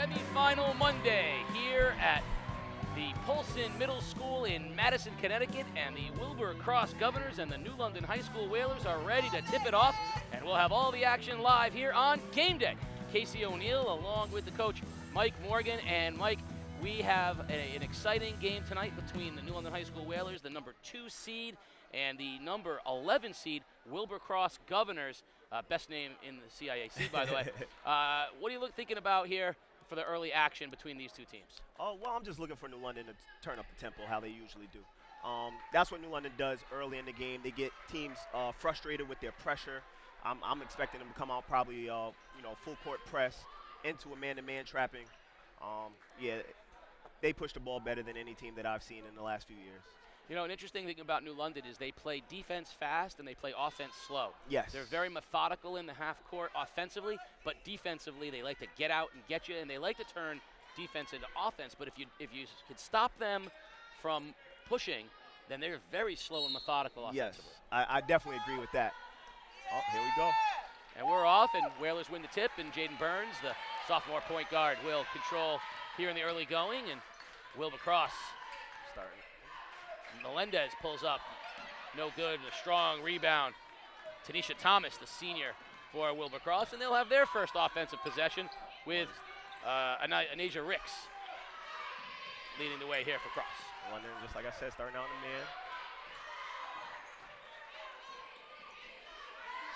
Semifinal Monday here at the Polson Middle School in Madison, Connecticut, and the Wilbur Cross Governors and the New London High School Whalers are ready to tip it off, and we'll have all the action live here on Game Day. Casey O'Neill along with the coach Mike Morgan, and Mike, we have an exciting game tonight between the New London High School Whalers, the number 2 seed, and the number 11 seed, Wilbur Cross Governors. Best name in the CIAC, by the way. What are you thinking about here for the early action between these two teams? Oh, well, I'm just looking for New London to turn up the tempo, how they usually do. That's what New London does early in the game. They get teams frustrated with their pressure. I'm expecting them to come out probably, full court press into a man-to-man trapping. Yeah, they push the ball better than any team that I've seen in the last few years. You know, an interesting thing about New London is they play defense fast and they play offense slow. Yes. They're very methodical in the half court offensively, but defensively they like to get out and get you, and they like to turn defense into offense. But if you could stop them from pushing, then they're very slow and methodical offensively. Yes, I definitely agree with that. Oh, here we go. And we're off, and Whalers win the tip, and Jaden Burns, the sophomore point guard, will control here in the early going, and Wilbur Cross starting. Melendez pulls up, no good, a strong rebound. Tanisha Thomas, the senior for Wilbur Cross, and they'll have their first offensive possession with Anasia Ricks leading the way here for Cross. London, just like I said, starting out in the man.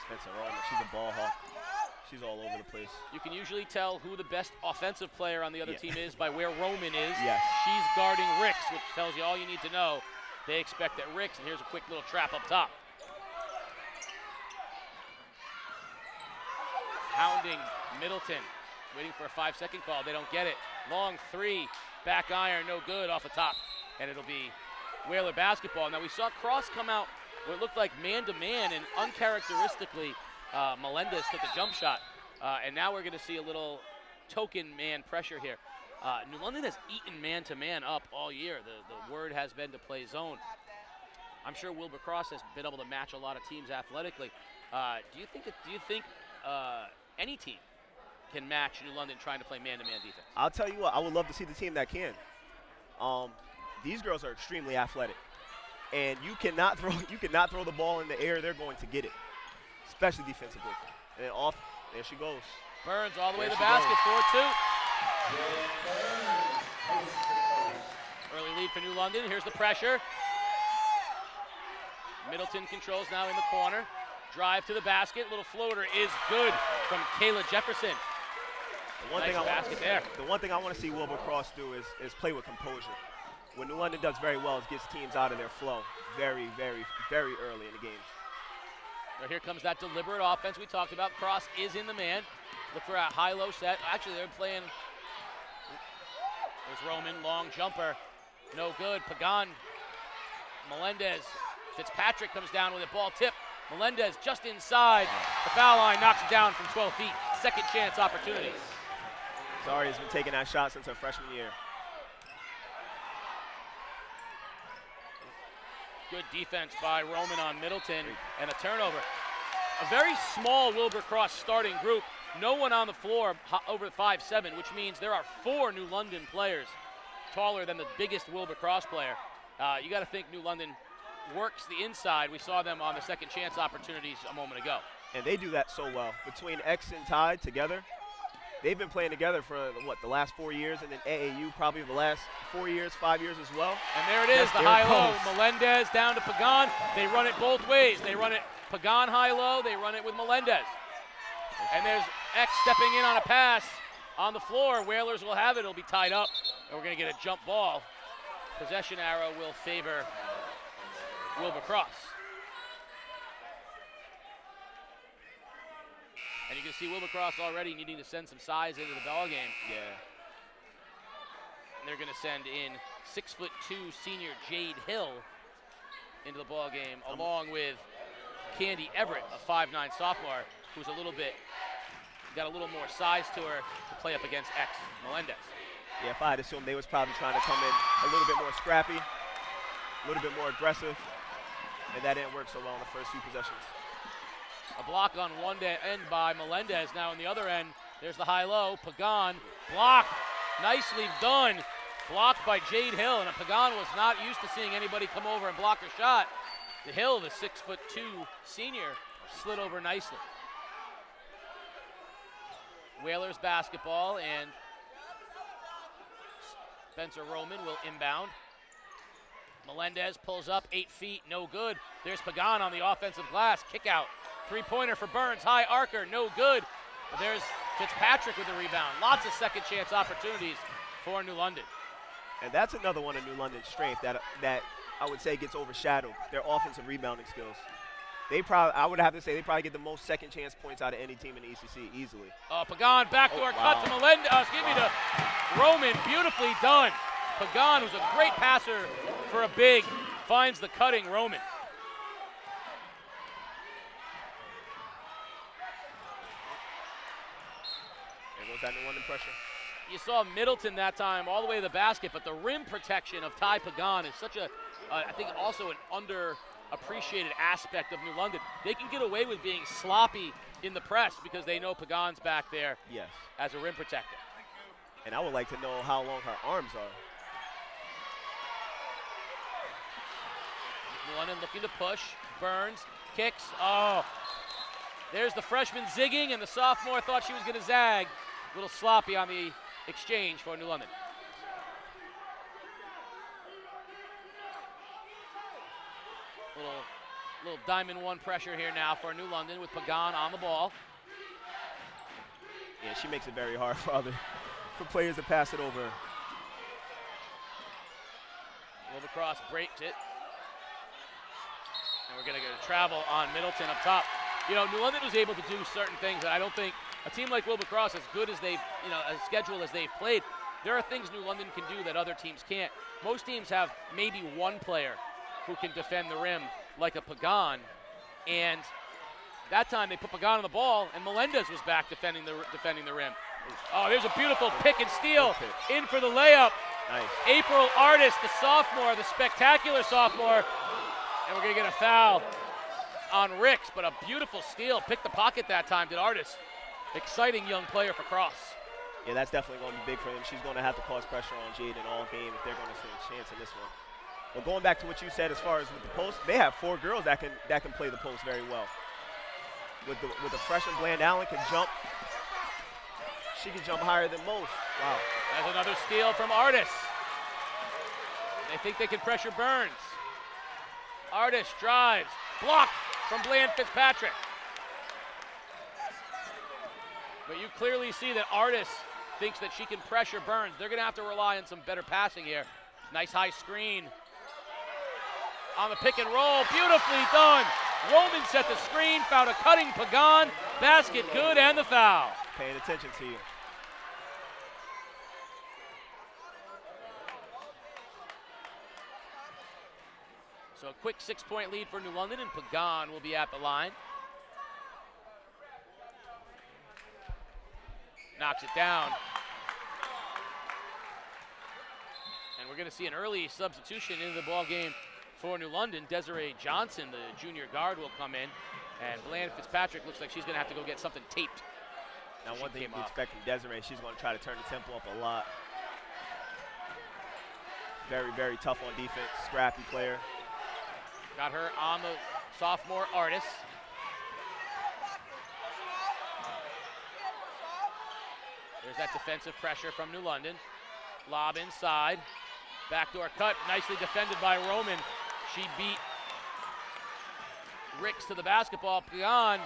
Spencer Roman, she's a ball hawk. She's all over the place. You can usually tell who the best offensive player on the other team is by where Roman is. Yes. She's guarding Ricks, which tells you all you need to know. They expect that Ricks, and here's a quick little trap up top. Hounding Middleton, waiting for a 5-second call. They don't get it. Long three, back iron, no good off the top. And it'll be Whaler basketball. Now we saw Cross come out what looked like man-to-man, and uncharacteristically, Melendez took a jump shot. And now we're going to see a little token man pressure here. New London has eaten man-to-man up all year. The word has been to play zone. I'm sure Wilbur Cross has been able to match a lot of teams athletically. Do you think any team can match New London trying to play man-to-man defense? I'll tell you what, I would love to see the team that can. These girls are extremely athletic, and you cannot throw the ball in the air. They're going to get it, especially defensively. And off, there she goes. Burns all the way to the basket, 4-2. Early lead for New London. Here's the pressure. Middleton controls now in the corner. Drive to the basket. Little floater is good from Kayla Jefferson. The one thing I want to see Wilbur Cross do is play with composure. What New London does very well is gets teams out of their flow very, very, very early in the game. So here comes that deliberate offense we talked about. Cross is in the man. Look for a high-low set. Actually, they're playing. There's Roman, long jumper. No good. Pagan. Melendez. Fitzpatrick comes down with a ball tip. Melendez just inside. The foul line knocks it down from 12 feet. Second chance opportunities. Zari has been taking that shot since her freshman year. Good defense by Roman on Middleton, and a turnover. A very small Wilbur Cross starting group. No one on the floor over 5'7", which means there are 4 New London players taller than the biggest Wilbur Cross player. You got to think New London works the inside. We saw them on the second chance opportunities a moment ago. And they do that so well. Between X and Tide together, they've been playing together for, the last 4 years, and then AAU probably the last 4 years, 5 years as well. And there it is, the high-low. Melendez down to Pagan. They run it both ways. They run it Pagan high-low. They run it with Melendez. And there's X stepping in on a pass on the floor. Whalers will have it. It'll be tied up, and we're going to get a jump ball. Possession arrow will favor Wilbur Cross. And you can see Wilbur Cross already needing to send some size into the ball game. Yeah. And they're going to send in 6'2" senior Jade Hill into the ball game, along with Candy Everett, a 5'9" sophomore, who's got a little more size to her to play up against X Melendez. Yeah, if I had assumed they was probably trying to come in a little bit more scrappy, a little bit more aggressive, and that didn't work so well in the first few possessions. A block on one end by Melendez. Now on the other end, there's the high-low. Pagan Block, nicely done. Blocked by Jade Hill, and Pagan was not used to seeing anybody come over and block her shot. The Hill, the 6'2" senior, slid over nicely. Whalers basketball, and Spencer Roman will inbound. Melendez pulls up 8 feet, no good. There's Pagan on the offensive glass, kick out. 3-pointer for Burns, high arcer, no good. But there's Fitzpatrick with the rebound. Lots of second chance opportunities for New London. And that's another one of New London's strength that I would say gets overshadowed, their offensive rebounding skills. I would have to say they probably get the most second chance points out of any team in the ECC easily. Pagan, backdoor cut to Melendez, to Roman, beautifully done. Pagan, who's a great passer for a big, finds the cutting Roman. There goes that New London pressure. You saw Middleton that time all the way to the basket, but the rim protection of Ty Pagan is such I think also an underappreciated aspect of New London. They can get away with being sloppy in the press because they know Pagan's back there as a rim protector. And I would like to know how long her arms are. New London looking to push. Burns kicks. Oh, there's the freshman zigging, and the sophomore thought she was going to zag. A little sloppy on the exchange for New London. Little diamond one pressure here now for New London with Pagan on the ball. Yeah, she makes it very hard for players to pass it over. Wilbur Cross breaks it. And we're going to get a travel on Middleton up top. You know, New London was able to do certain things that I don't think a team like Wilbur Cross, as good as as scheduled as they've played, there are things New London can do that other teams can't. Most teams have maybe one player who can defend the rim like a Pagan, and that time they put Pagan on the ball, and Melendez was back defending the rim. Oh, there's a beautiful pick and steal in for the layup. Nice. April Artis, the sophomore, the spectacular sophomore, and we're going to get a foul on Ricks, but a beautiful steal. Picked the pocket that time, did Artis. Exciting young player for Cross. Yeah, that's definitely going to be big for them. She's going to have to cause pressure on Jade in all game if they're going to stand a chance in this one. But going back to what you said as far as with the post, they have 4 girls that can play the post very well. With the freshman Bland Allen can jump. She can jump higher than most. Wow. That's another steal from Artis. They think they can pressure Burns. Artis drives, blocked from Bland Fitzpatrick. But you clearly see that Artis thinks that she can pressure Burns. They're going to have to rely on some better passing here. Nice high screen. On the pick and roll, beautifully done. Roman set the screen, found a cutting Pagan. Basket good, and the foul. Paying attention to you. So a quick 6-point lead for New London, and Pagan will be at the line. Knocks it down. And we're going to see an early substitution into the ball game for New London. Desiree Johnson, the junior guard, will come in. And Bland Fitzpatrick looks like she's going to have to go get something taped. Now, one thing we expect from Desiree, she's going to try to turn the tempo up a lot. Very, very tough on defense, scrappy player. Got her on the sophomore Artis. There's that defensive pressure from New London. Lob inside. Backdoor cut, nicely defended by Roman. She beat Ricks to the basketball. Pagan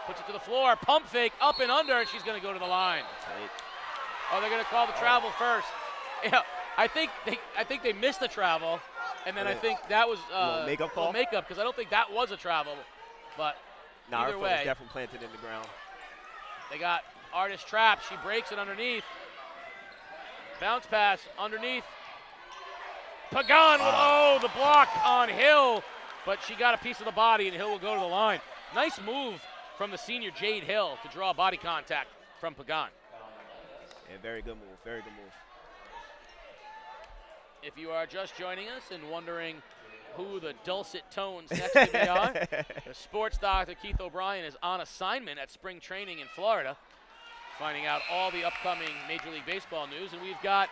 puts it to the floor. Pump fake, up and under, and she's going to go to the line. Oh, they're going to call the travel first. Yeah, I think they missed the travel, and then I think that was a makeup call. Makeup, because I don't think that was a travel. But either way, it's definitely planted in the ground. They got Artis trapped. She breaks it underneath. Bounce pass underneath. Pagan, the block on Hill, but she got a piece of the body, and Hill will go to the line. Nice move from the senior Jade Hill to draw body contact from Pagan. Yeah, very good move, very good move. If you are just joining us and wondering who the dulcet tones next to me are, the sports doctor Keith O'Brien is on assignment at spring training in Florida finding out all the upcoming Major League Baseball news. And we've got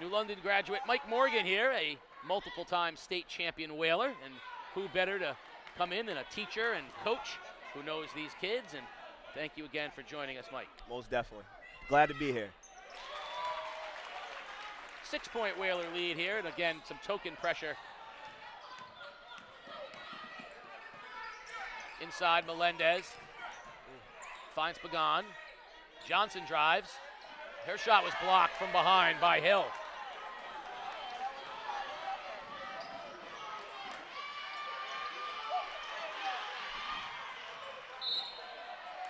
New London graduate Mike Morgan here, a multiple-time state champion whaler. And who better to come in than a teacher and coach who knows these kids. And thank you again for joining us, Mike. Most definitely. Glad to be here. 6-point Whaler lead here, and again, some token pressure. Inside, Melendez finds Pagan. Johnson drives. Her shot was blocked from behind by Hill.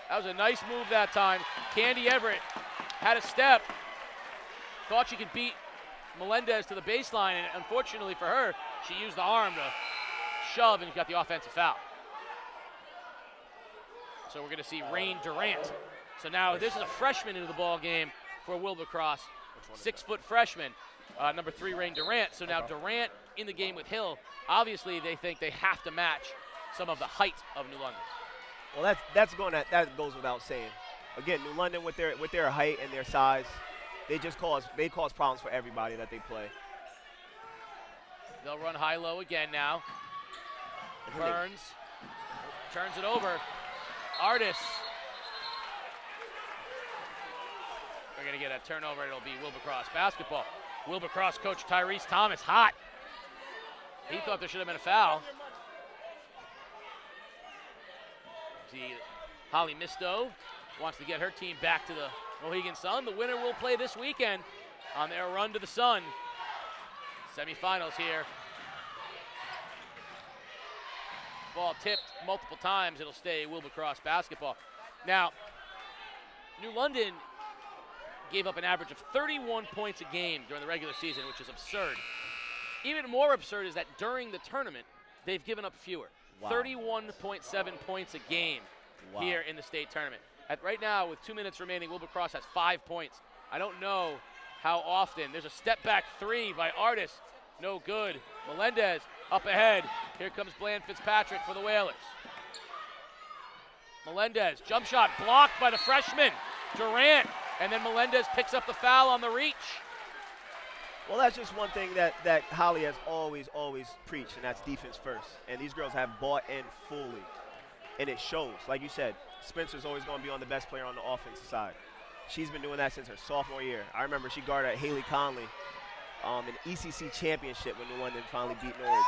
That was a nice move that time. Candy Everett had a step. Thought she could beat Melendez to the baseline, and unfortunately for her, she used the arm to shove and got the offensive foul. So we're going to see Rain Durant. So now this is a freshman into the ball game for Wilbur Cross. 6-foot freshman, number 3, Rain Durant. So now Durant in the game with Hill. Obviously, they think they have to match some of the height of New London. Well, that goes without saying. Again, New London with their height and their size, they cause problems for everybody that they play. They'll run high-low again now. Burns turns it over. Artis. We're going to get a turnover. It'll be Wilbur Cross basketball. Wilbur Cross coach Tyrese Thomas hot. He thought there should have been a foul. See, Holly Misto wants to get her team back to the Mohegan Sun. The winner will play this weekend on their run to the Sun. Semifinals here. Ball tipped multiple times. It'll stay Wilbur Cross basketball. Now, New London gave up an average of 31 points a game during the regular season, which is absurd. Even more absurd is that during the tournament, they've given up fewer. Wow. 31.7 points a game here in the state tournament. Right now, with 2 minutes remaining, Wilbur Cross has 5 points. I don't know how often. There's a step-back 3 by Artis. No good. Melendez up ahead. Here comes Bland Fitzpatrick for the Whalers. Melendez, jump shot blocked by the freshman, Durant. And then Melendez picks up the foul on the reach. Well, that's just one thing that Holly has always preached, and that's defense first. And these girls have bought in fully. And it shows. Like you said, Spencer's always going to be on the best player on the offensive side. She's been doing that since her sophomore year. I remember she guarded Haley Conley in ECC championship when New London finally beat Norwich.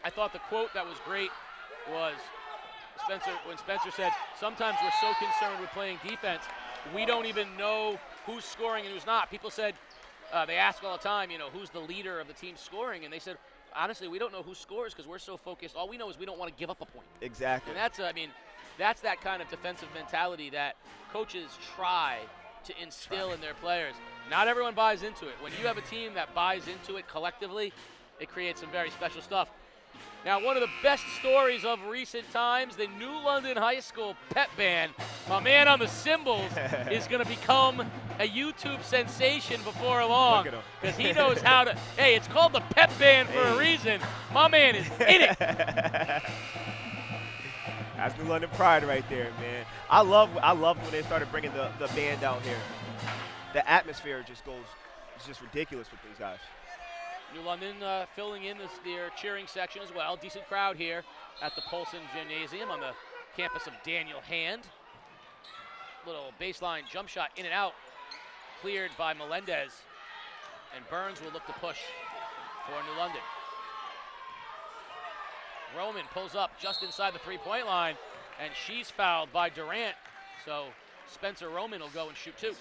I thought the quote that was great was when Spencer said, sometimes we're so concerned with playing defense, we don't even know who's scoring and who's not. People said, they ask all the time, who's the leader of the team scoring? And they said, honestly, we don't know who scores because we're so focused. All we know is we don't want to give up a point. Exactly. And that's that kind of defensive mentality that coaches try to instill in their players. Not everyone buys into it. When you have a team that buys into it collectively, it creates some very special stuff. Now, one of the best stories of recent times, the New London High School pep band. My man on the cymbals is going to become a YouTube sensation before long because he knows how to. Hey, it's called the pep band for a reason. My man is in it. That's New London pride right there, man. I loved when they started bringing the band out here. The atmosphere it's just ridiculous with these guys. New London filling in their cheering section as well. Decent crowd here at the Polson Gymnasium on the campus of Daniel Hand. Little baseline jump shot in and out, cleared by Melendez. And Burns will look to push for New London. Roman pulls up just inside the three-point line, and she's fouled by Durant. So Spencer Roman will go and shoot 2.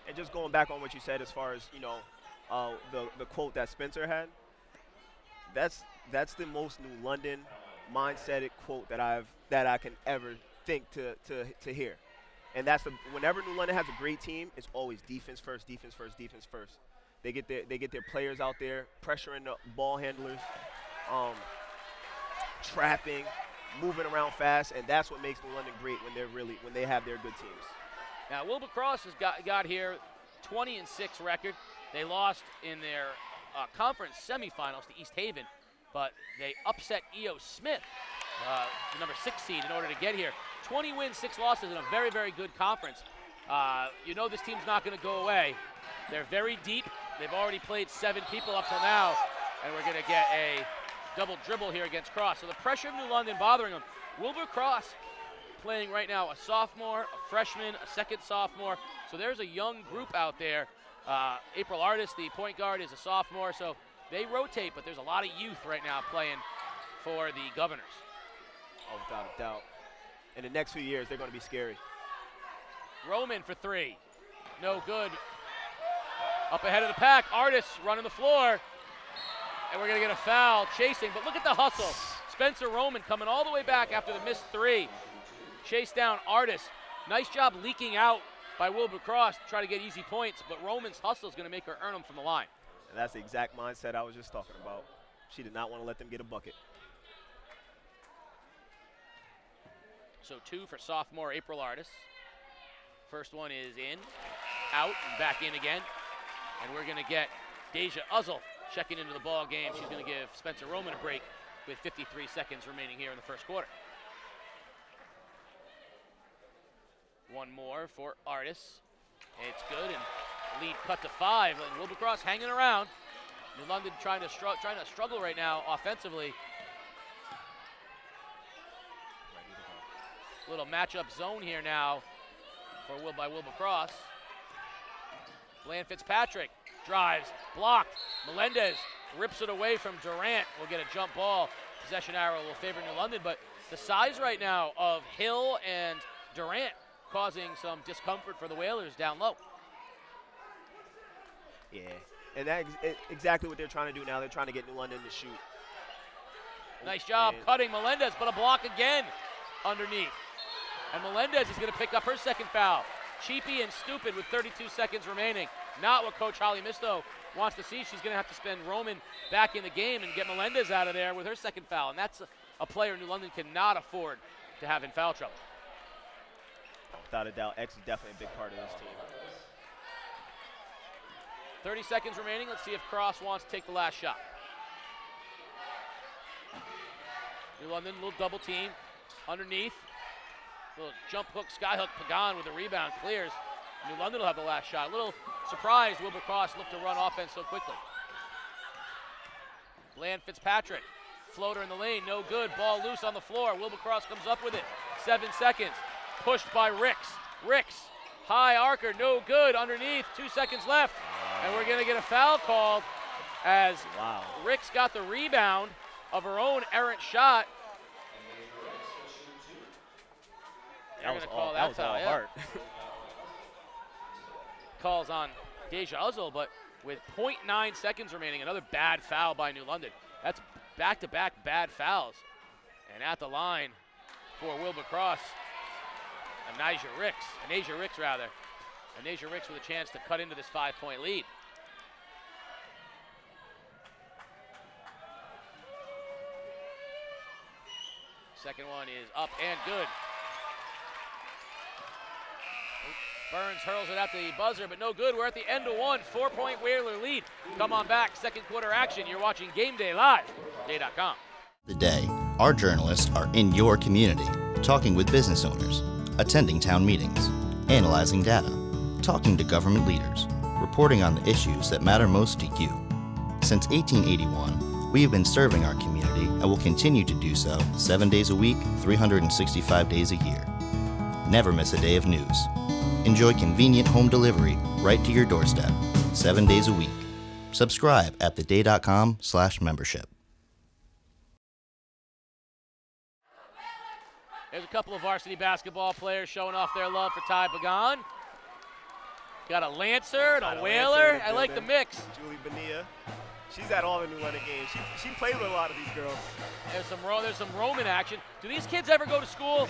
And just going back on what you said as far as, the quote that Spencer had, that's the most New London mindset quote that I can ever think to hear. And that's whenever New London has a great team, it's always defense first, defense first, defense first. They get their players out there, pressuring the ball handlers, trapping, moving around fast, and that's what makes New London great when they have their good teams. Now Wilbur Cross has got here 20-6 record. They lost in their conference semifinals to East Haven, but they upset E.O. Smith the number 6 seed in order to get here. 20 wins, 6 losses in a very, very good conference. You know this team's not going to go away. They're very deep. They've already played 7 people up till now, and we're going to get a double dribble here against Cross. So the pressure of New London bothering them. Wilbur Cross playing right now a sophomore, a freshman, a second sophomore. So there's a young group out there. April Artis, the point guard, is a sophomore, so they rotate, but there's a lot of youth right now playing for the Governors. Oh, without a doubt. In the next few years, they're going to be scary. Roman for 3. No good. Up ahead of the pack, Artis running the floor. And we're going to get a foul chasing, but look at the hustle. Spencer Roman coming all the way back after the missed 3. Chase down Artis. Nice job leaking out by Wilbur Cross to try to get easy points, but Roman's hustle is going to make her earn them from the line. And that's the exact mindset I was just talking about. She did not want to let them get a bucket. So 2 for sophomore April Artis. First one is in, out, and back in again. And we're going to get Deja Uzzle checking into the ball game. She's going to give Spencer Roman a break with 53 seconds remaining here in the first quarter. One more for Artis. It's good, and lead cut to 5. And Wilbur Cross hanging around. New London trying to struggle right now offensively. Little matchup zone here now by Wilbur Cross. Bland Fitzpatrick drives, blocked. Melendez rips it away from Durant. We'll get a jump ball. Possession arrow will favor New London, but the size right now of Hill and Durant causing some discomfort for the Whalers down low. Yeah, and that's exactly what they're trying to do now. They're trying to get New London to shoot. Nice job cutting Melendez, but a block again underneath. And Melendez is going to pick up her second foul. Cheapy and stupid with 32 seconds remaining. Not what Coach Holly Misto wants to see. She's going to have to spend Roman back in the game and get Melendez out of there with her second foul. And that's a player New London cannot afford to have in foul trouble. Without a doubt, X is definitely a big part of this team. 30 seconds remaining. Let's see if Cross wants to take the last shot. New London, little double team underneath. Little jump hook, sky hook, Pagan with the rebound, clears. New London will have the last shot. A little surprised Wilbur Cross looked to run offense so quickly. Bland Fitzpatrick, floater in the lane, no good. Ball loose on the floor. Wilbur Cross comes up with it. 7 seconds. Pushed by Ricks. Ricks, high arcer, no good. Underneath, 2 seconds left. And we're going to get a foul called as Ricks got the rebound of her own errant shot. That was all hard. Calls on Deja Uzzle, but with 0.9 seconds remaining, another bad foul by New London. That's back-to-back bad fouls. And at the line for Wilbur Cross, Anasia Ricks with a chance to cut into this 5-point lead. Second one is up and good. Burns hurls it at the buzzer, but no good. We're at the end of one. 4-point Whaler lead. Come on back. Second quarter action. You're watching Game Day live. Day.com. The day, our journalists are in your community, talking with business owners, attending town meetings, analyzing data, talking to government leaders, reporting on the issues that matter most to you. Since 1881, we have been serving our community and will continue to do so 7 days a week, 365 days a year. Never miss a day of news. Enjoy convenient home delivery right to your doorstep, 7 days a week. Subscribe at theday.com/membership. There's a couple of varsity basketball players showing off their love for Ty Pagan. Got a Lancer and a Whaler. I like the mix. Julie Bonilla. She's at all the New London games. She played with a lot of these girls. There's some Roman action. Do these kids ever go to school?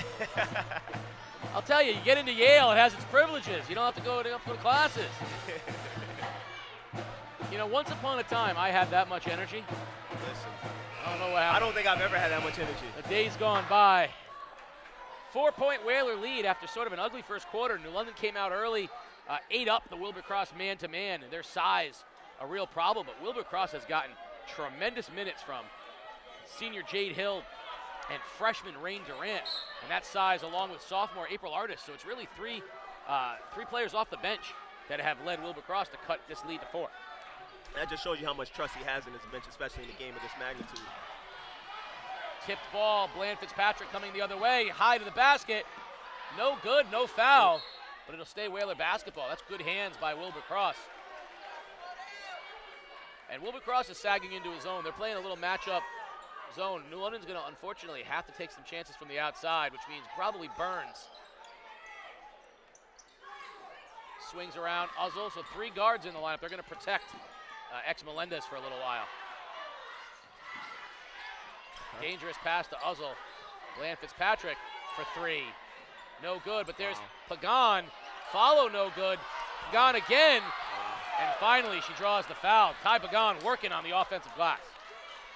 I'll tell you, you get into Yale, it has its privileges. You don't have to go to classes. You know, once upon a time, I had that much energy. Listen, I don't know what happened. I don't think I've ever had that much energy. The day's gone by. 4-point Whaler lead after sort of an ugly first quarter. New London came out early, 8 up the Wilbur Cross man-to-man. Their size, a real problem, but Wilbur Cross has gotten tremendous minutes from senior Jade Hill and freshman Rain Durant, and that size along with sophomore April Artis. So it's really three players off the bench that have led Wilbur Cross to cut this lead to 4. That just shows you how much trust he has in his bench, especially in a game of this magnitude. Tipped ball, Bland Fitzpatrick coming the other way, high to the basket. No good, no foul, but it'll stay Whaler basketball. That's good hands by Wilbur Cross. And Wilbur Cross is sagging into his zone. They're playing a little matchup zone. New London's going to, unfortunately, have to take some chances from the outside, which means probably Burns. Swings around Uzzle, so 3 guards in the lineup. They're going to protect Melendez for a little while. Dangerous pass to Uzzle. Bland Fitzpatrick for 3. No good, but there's Pagan. Follow no good. Pagan again. And finally, she draws the foul. Ty Pagan working on the offensive glass.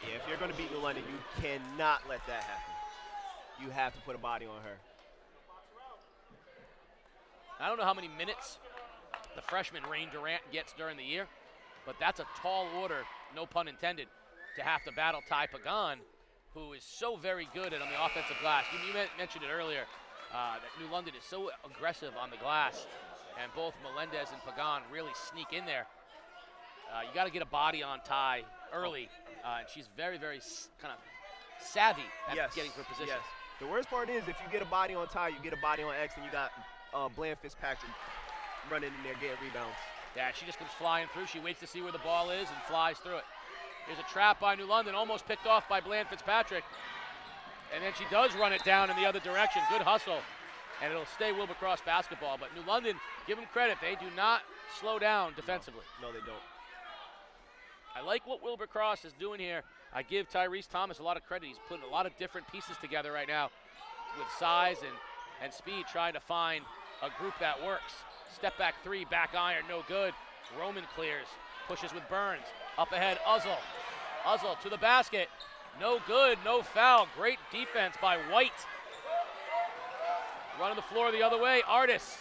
Yeah, if you're going to beat New London, you cannot let that happen. You have to put a body on her. I don't know how many minutes the freshman Rain Durant gets during the year, but that's a tall order, no pun intended, to have to battle Ty Pagan, who is so very good on the offensive glass. You mentioned it earlier, that New London is so aggressive on the glass, and both Melendez and Pagan really sneak in there. You got to get a body on Ty early, and she's very, very kind of savvy at getting her position. Yes. The worst part is if you get a body on Ty, you get a body on X, and you got Bland Fitzpatrick running in there getting rebounds. Yeah, she just comes flying through. She waits to see where the ball is and flies through it. Here's a trap by New London, almost picked off by Bland Fitzpatrick. And then she does run it down in the other direction. Good hustle. And it'll stay Wilbur Cross basketball. But New London, give them credit. They do not slow down defensively. No, they don't. I like what Wilbur Cross is doing here. I give Tyrese Thomas a lot of credit. He's putting a lot of different pieces together right now with size and speed, trying to find a group that works. Step back 3, back iron, no good. Roman clears, pushes with Burns. Up ahead, Uzzle. Uzzle to the basket. No good, no foul. Great defense by White. Running the floor the other way, Artis.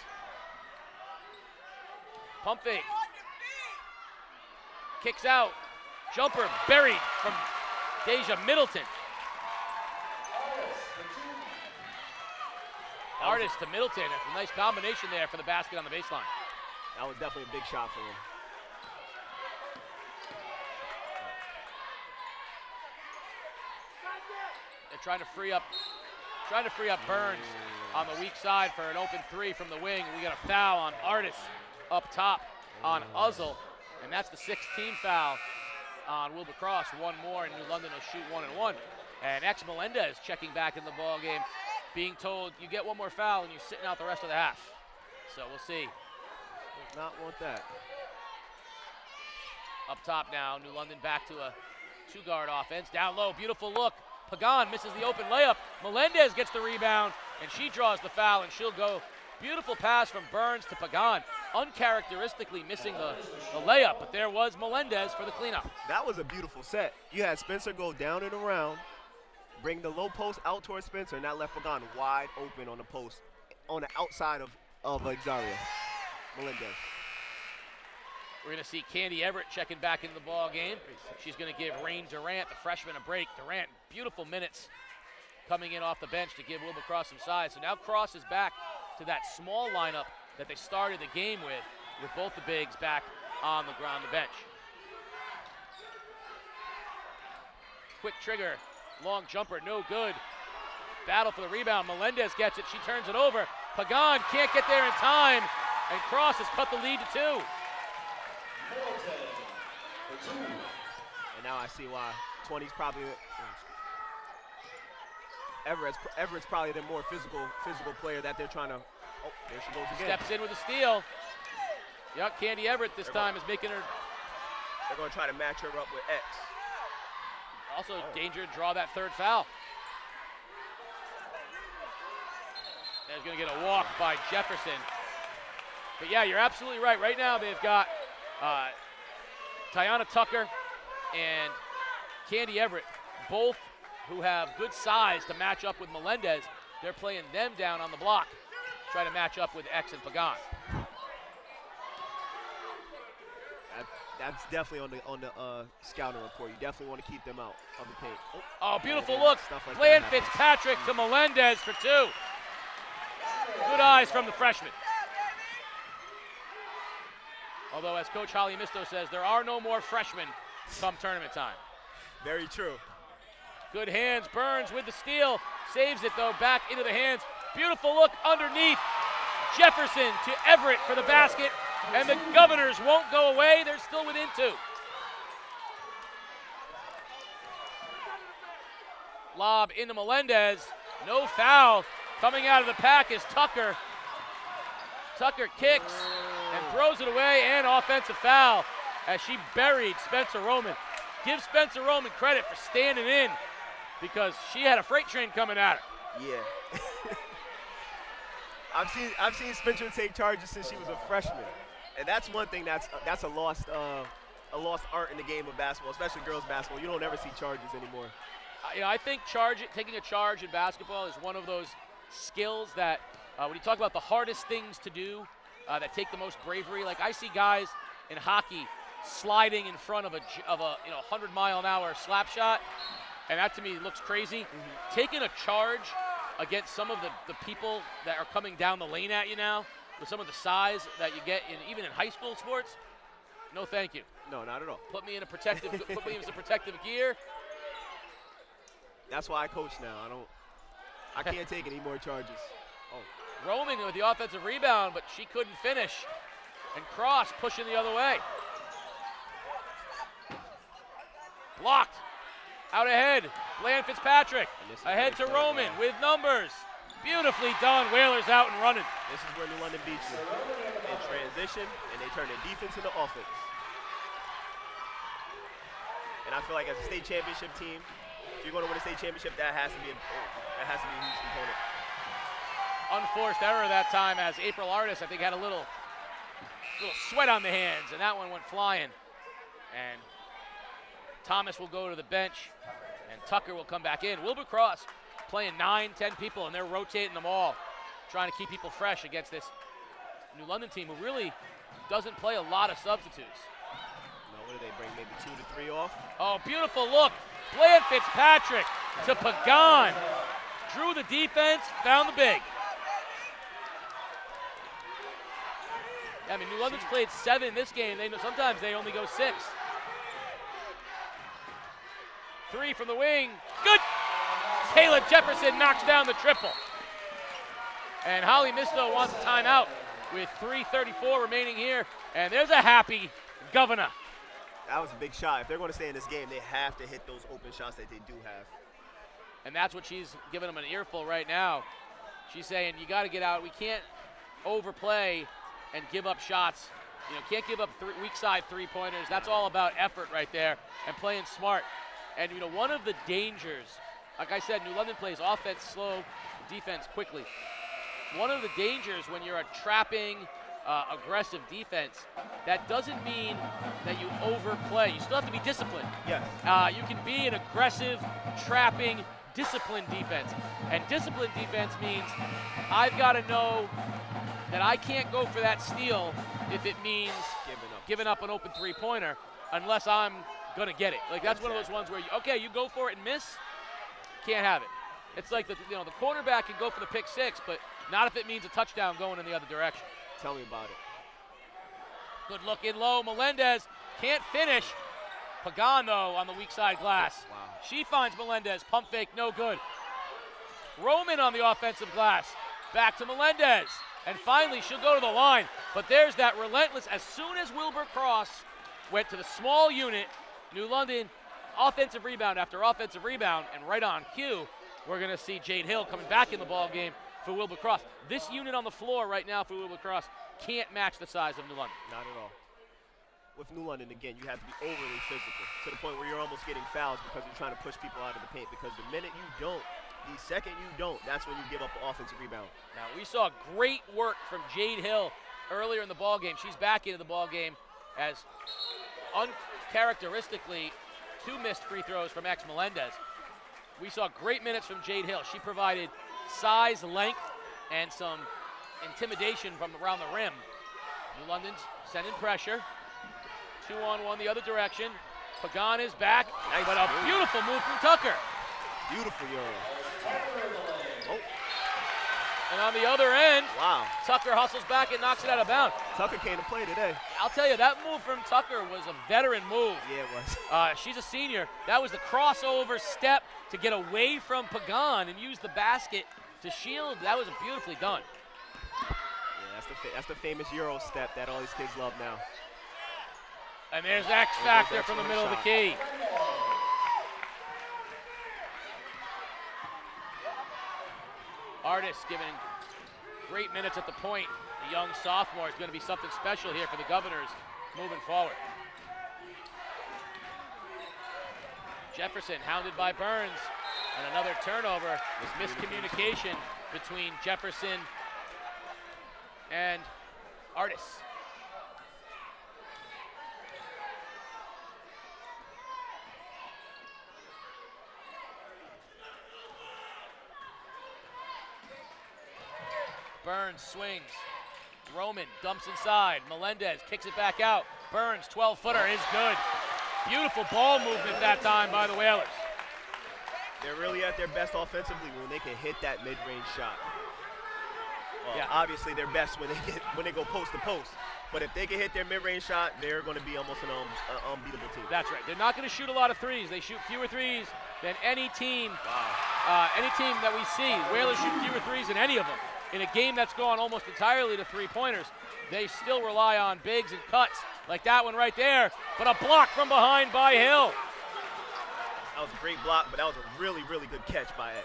Pump fake. Kicks out. Jumper buried from Deja Middleton. Artis to Middleton. A nice combination there for the basket on the baseline. That was definitely a big shot for him. They're trying to free up Burns on the weak side for an open 3 from the wing. We got a foul on Artis up top on Uzzle, and that's the 16th foul on Wilbur Cross. One more, and New London will shoot 1 and 1. And Melendez checking back in the ball game, being told you get one more foul and you're sitting out the rest of the half. So we'll see. Does not want that. Up top now, New London back to a 2-guard offense. Down low, beautiful look. Pagan misses the open layup. Melendez gets the rebound, and she draws the foul, and she'll go. Beautiful pass from Burns to Pagan. Uncharacteristically missing the layup, but there was Melendez for the cleanup. That was a beautiful set. You had Spencer go down and around, bring the low post out towards Spencer, and that left Pagan wide open on the post, on the outside of Xaria. Melendez. We're going to see Candy Everett checking back into the ball game. She's going to give Rain Durant, the freshman, a break. Durant, beautiful minutes coming in off the bench to give Wilbur Cross some size. So now Cross is back to that small lineup that they started the game with both the bigs back on the ground, the bench. Quick trigger, long jumper, no good. Battle for the rebound. Melendez gets it. She turns it over. Pagan can't get there in time, and Cross has cut the lead to 2. And now I see why 20's probably Everett's probably the more physical player that they're trying to. Oh, there she goes again. Steps in with a steal. Yep, Candy Everett this time is making her. They're going to try to match her up with X. Also, danger to draw that 3rd foul. There's going to get a walk by Jefferson. But yeah, you're absolutely right. Right now they've got Tiana Tucker and Candy Everett, both who have good size to match up with Melendez. They're playing them down on the block, trying to match up with X and Pagan. That's definitely on the scouting report. You definitely want to keep them out of the paint. Oh, beautiful look. Stuff like Bland that happens. Fitzpatrick to Melendez for 2. Good eyes from the freshman. Although, as Coach Holly Misto says, there are no more freshmen come tournament time. Very true. Good hands. Burns with the steal. Saves it, though, back into the hands. Beautiful look underneath. Jefferson to Everett for the basket. And the Governors won't go away. They're still within 2. Lob into Melendez. No foul. Coming out of the pack is Tucker. Tucker kicks and throws it away, and offensive foul as she buried Spencer Roman. Give Spencer Roman credit for standing in because she had a freight train coming at her. Yeah. I've seen Spencer take charges since she was a freshman, and that's one thing that's a lost art in the game of basketball, especially girls basketball. You don't ever see charges anymore. I think taking a charge in basketball is one of those skills that when you talk about the hardest things to do that take the most bravery, like I see guys in hockey sliding in front of a 100-mile-an-hour slap shot, and that to me looks crazy. Mm-hmm. Taking a charge against some of the people that are coming down the lane at you now, with some of the size that you get even in high school sports, no thank you. No, not at all. Put me in some protective gear. That's why I coach now. I can't take any more charges. Oh. Roman with the offensive rebound, but she couldn't finish. And Cross pushing the other way. Blocked. Out ahead. Bland Fitzpatrick. Ahead to Roman with numbers. Beautifully done. Whalers out and running. This is where New London beats you. In transition, and they turn their defense into offense. And I feel like as a state championship team, if you're going to win a state championship, that has to be a huge component. Unforced error that time as April Artis, I think, had a little sweat on the hands, and that one went flying. And Thomas will go to the bench, and Tucker will come back in. Wilbur Cross playing 9-10 people, and they're rotating them all, trying to keep people fresh against this New London team who really doesn't play a lot of substitutes. No, what do they bring, maybe 2 to 3 off? Oh, beautiful look. Bland Fitzpatrick to Pagan. Drew the defense, found the big. I mean, New London's played 7 this game. Sometimes they only go 6. 3 from the wing. Good. Kayla Jefferson knocks down the triple. And Holly Misto wants a timeout with 3:34 remaining here. And there's a happy Governor. That was a big shot. If they're going to stay in this game, they have to hit those open shots that they do have. And that's what she's giving them an earful right now. She's saying, you got to get out. We can't overplay and give up shots. Can't give up weak side three-pointers. That's all about effort right there and playing smart. And, one of the dangers, like I said, New London plays offense slow, defense quickly. One of the dangers when you're a trapping, aggressive defense, that doesn't mean that you overplay. You still have to be disciplined. Yes. You can be an aggressive, trapping, disciplined defense. And disciplined defense means I've got to know that I can't go for that steal if it means giving up an open three-pointer unless I'm going to get it. Like, that's one of those ones where, you go for it and miss, can't have it. It's like the cornerback can go for the pick six, but not if it means a touchdown going in the other direction. Tell me about it. Good look in low. Melendez can't finish. Pagan, though, on the weak side glass. Wow. She finds Melendez. Pump fake, no good. Roman on the offensive glass. Back to Melendez. And finally, she'll go to the line. But there's that relentless. As soon as Wilbur Cross went to the small unit, New London, offensive rebound after offensive rebound, and right on cue, we're going to see Jade Hill coming back in the ball game for Wilbur Cross. This unit on the floor right now for Wilbur Cross can't match the size of New London. Not at all. With New London, again, you have to be overly physical to the point where you're almost getting fouls because you're trying to push people out of the paint, because the minute you don't, the second you don't, that's when you give up the offensive rebound. Now, we saw great work from Jade Hill earlier in the ball game. She's back into the ball game as uncharacteristically 2 missed free throws from Melendez. We saw great minutes from Jade Hill. She provided size, length, and some intimidation from around the rim. New London's sending pressure. 2-on-1 the other direction. Pagan is back, Nice but a move. beautiful move from Tucker. Beautiful Euro. Oh, And on the other end, wow. Tucker hustles back and knocks it out of bounds. Tucker came to play today. I'll tell you, that move from Tucker was a veteran move. Yeah, it was. She's a senior. That was the crossover step to get away from Pagan and use the basket to shield. That was beautifully done. Yeah, that's the famous Euro step that all these kids love now. And there's X Factor from the middle of the key. Artis giving great minutes at the point. The young sophomore is going to be something special here for the Governors moving forward. Jefferson hounded by Burns, and another turnover. This miscommunication between Jefferson and Artis. Burns swings. Roman dumps inside. Melendez kicks it back out. Burns, 12-footer, is good. Beautiful ball movement that time by the Whalers. They're really at their best offensively when they can hit that mid-range shot. Yeah. Obviously, they're best when they go post to post. But if they can hit their mid-range shot, they're going to be almost an unbeatable team. That's right. They're not going to shoot a lot of threes. They shoot fewer threes than any team. Wow. Any team that we see. Whalers shoot fewer threes than any of them. In a game that's gone almost entirely to three-pointers, they still rely on bigs and cuts, like that one right there, but a block from behind by Hill. That was a great block, but that was a really, really good catch by X.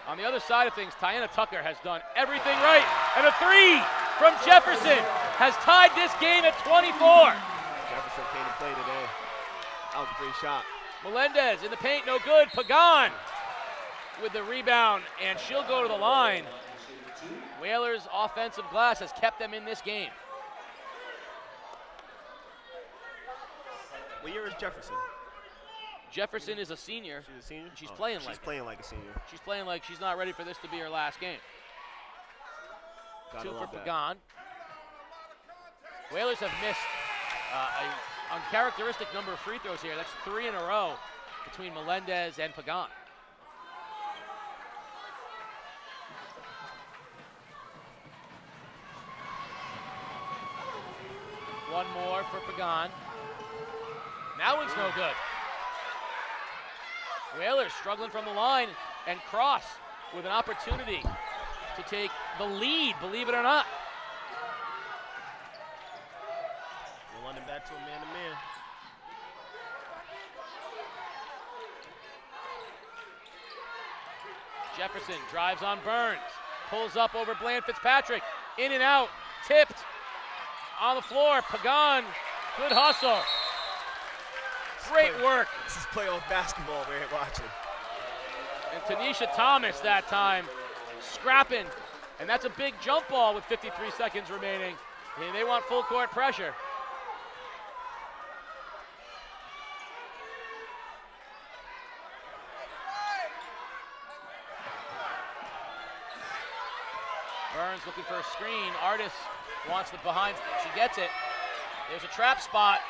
On the other side of things, Tiana Tucker has done everything right, and a three from Jefferson has tied this game at 24. Jefferson came to play today. That was a great shot. Melendez in the paint, no good. Pagan with the rebound, and she'll go to the line. Whalers' offensive glass has kept them in this game. What year is Jefferson? Jefferson is a senior. She's a senior? She's playing like She's playing like a senior. She's playing like she's not ready for this to be her last game. Gotta 2 for love that. Pagan. Whalers have missed an uncharacteristic number of free throws here. That's 3 in a row between Melendez and Pagan. One more for Pagan. That one's no good. Whalers struggling from the line, and Cross with an opportunity to take the lead, believe it or not. London back to a man-to-man. Jefferson drives on Burns, pulls up over Bland Fitzpatrick, in and out, tipped on the floor. Pagan, good hustle. Great work. This is playoff basketball we're watching. And Tanisha Thomas that time scrapping, and that's a big jump ball with 53 seconds remaining. And they want full court pressure. Burns looking for a screen. Artis wants the behind. She gets it. There's a trap spot.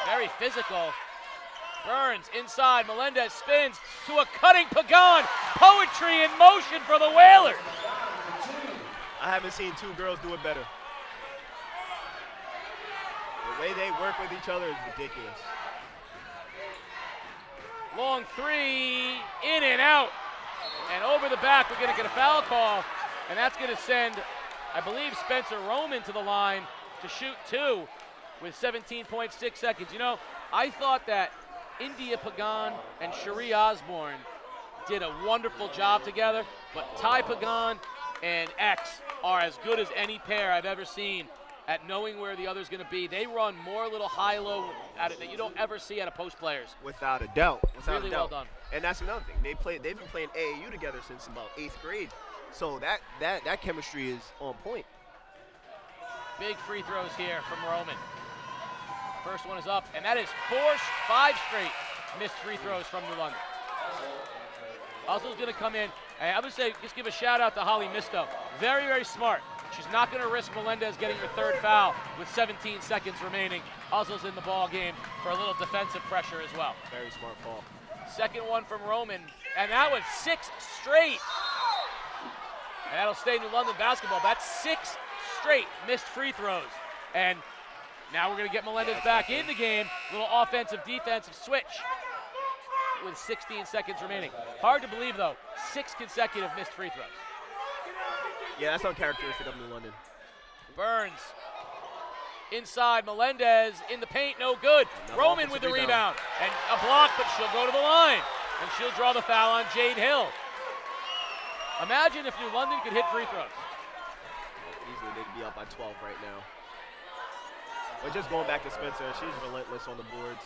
Very physical. Burns inside. Melendez spins to a cutting Pagan. Poetry in motion for the Whalers. I haven't seen two girls do it better. The way they work with each other is ridiculous. Long three, in and out. And over the back, we're going to get a foul call. And that's going to send, I believe, Spencer Roman to the line to shoot 2 with 17.6 seconds. You know, I thought that India Pagan and Cherie Osborne did a wonderful job together, but Ty Pagan and X are as good as any pair I've ever seen at knowing where the other's going to be. They run more little high-low at it that you don't ever see out of post players. Without a doubt. Without Really a doubt. well done. And that's another thing. They've been playing AAU together since about 8th grade. So that chemistry is on point. Big free throws here from Roman. First one is up, and that is 5 straight missed free throws from New London. Oslo's going to come in. And I would say just give a shout out to Holly Misto. Very, very smart. She's not going to risk Melendez getting her third foul with 17 seconds remaining. Oslo's in the ball game for a little defensive pressure as well. Very smart call. Second one from Roman, and that was 6 straight. And that'll stay New London basketball. That's 6 straight missed free throws. And now we're going to get Melendez back in the game. Little offensive-defensive switch with 16 seconds remaining. Hard to believe, though, 6 consecutive missed free throws. Yeah, that's uncharacteristic of New London. Burns inside, Melendez in the paint, no good. Roman with the rebound and a block, but she'll go to the line. And she'll draw the foul on Jade Hill. Imagine if New London could hit free throws. Easily they'd be up by 12 right now. But just going back to Spencer, she's relentless on the boards.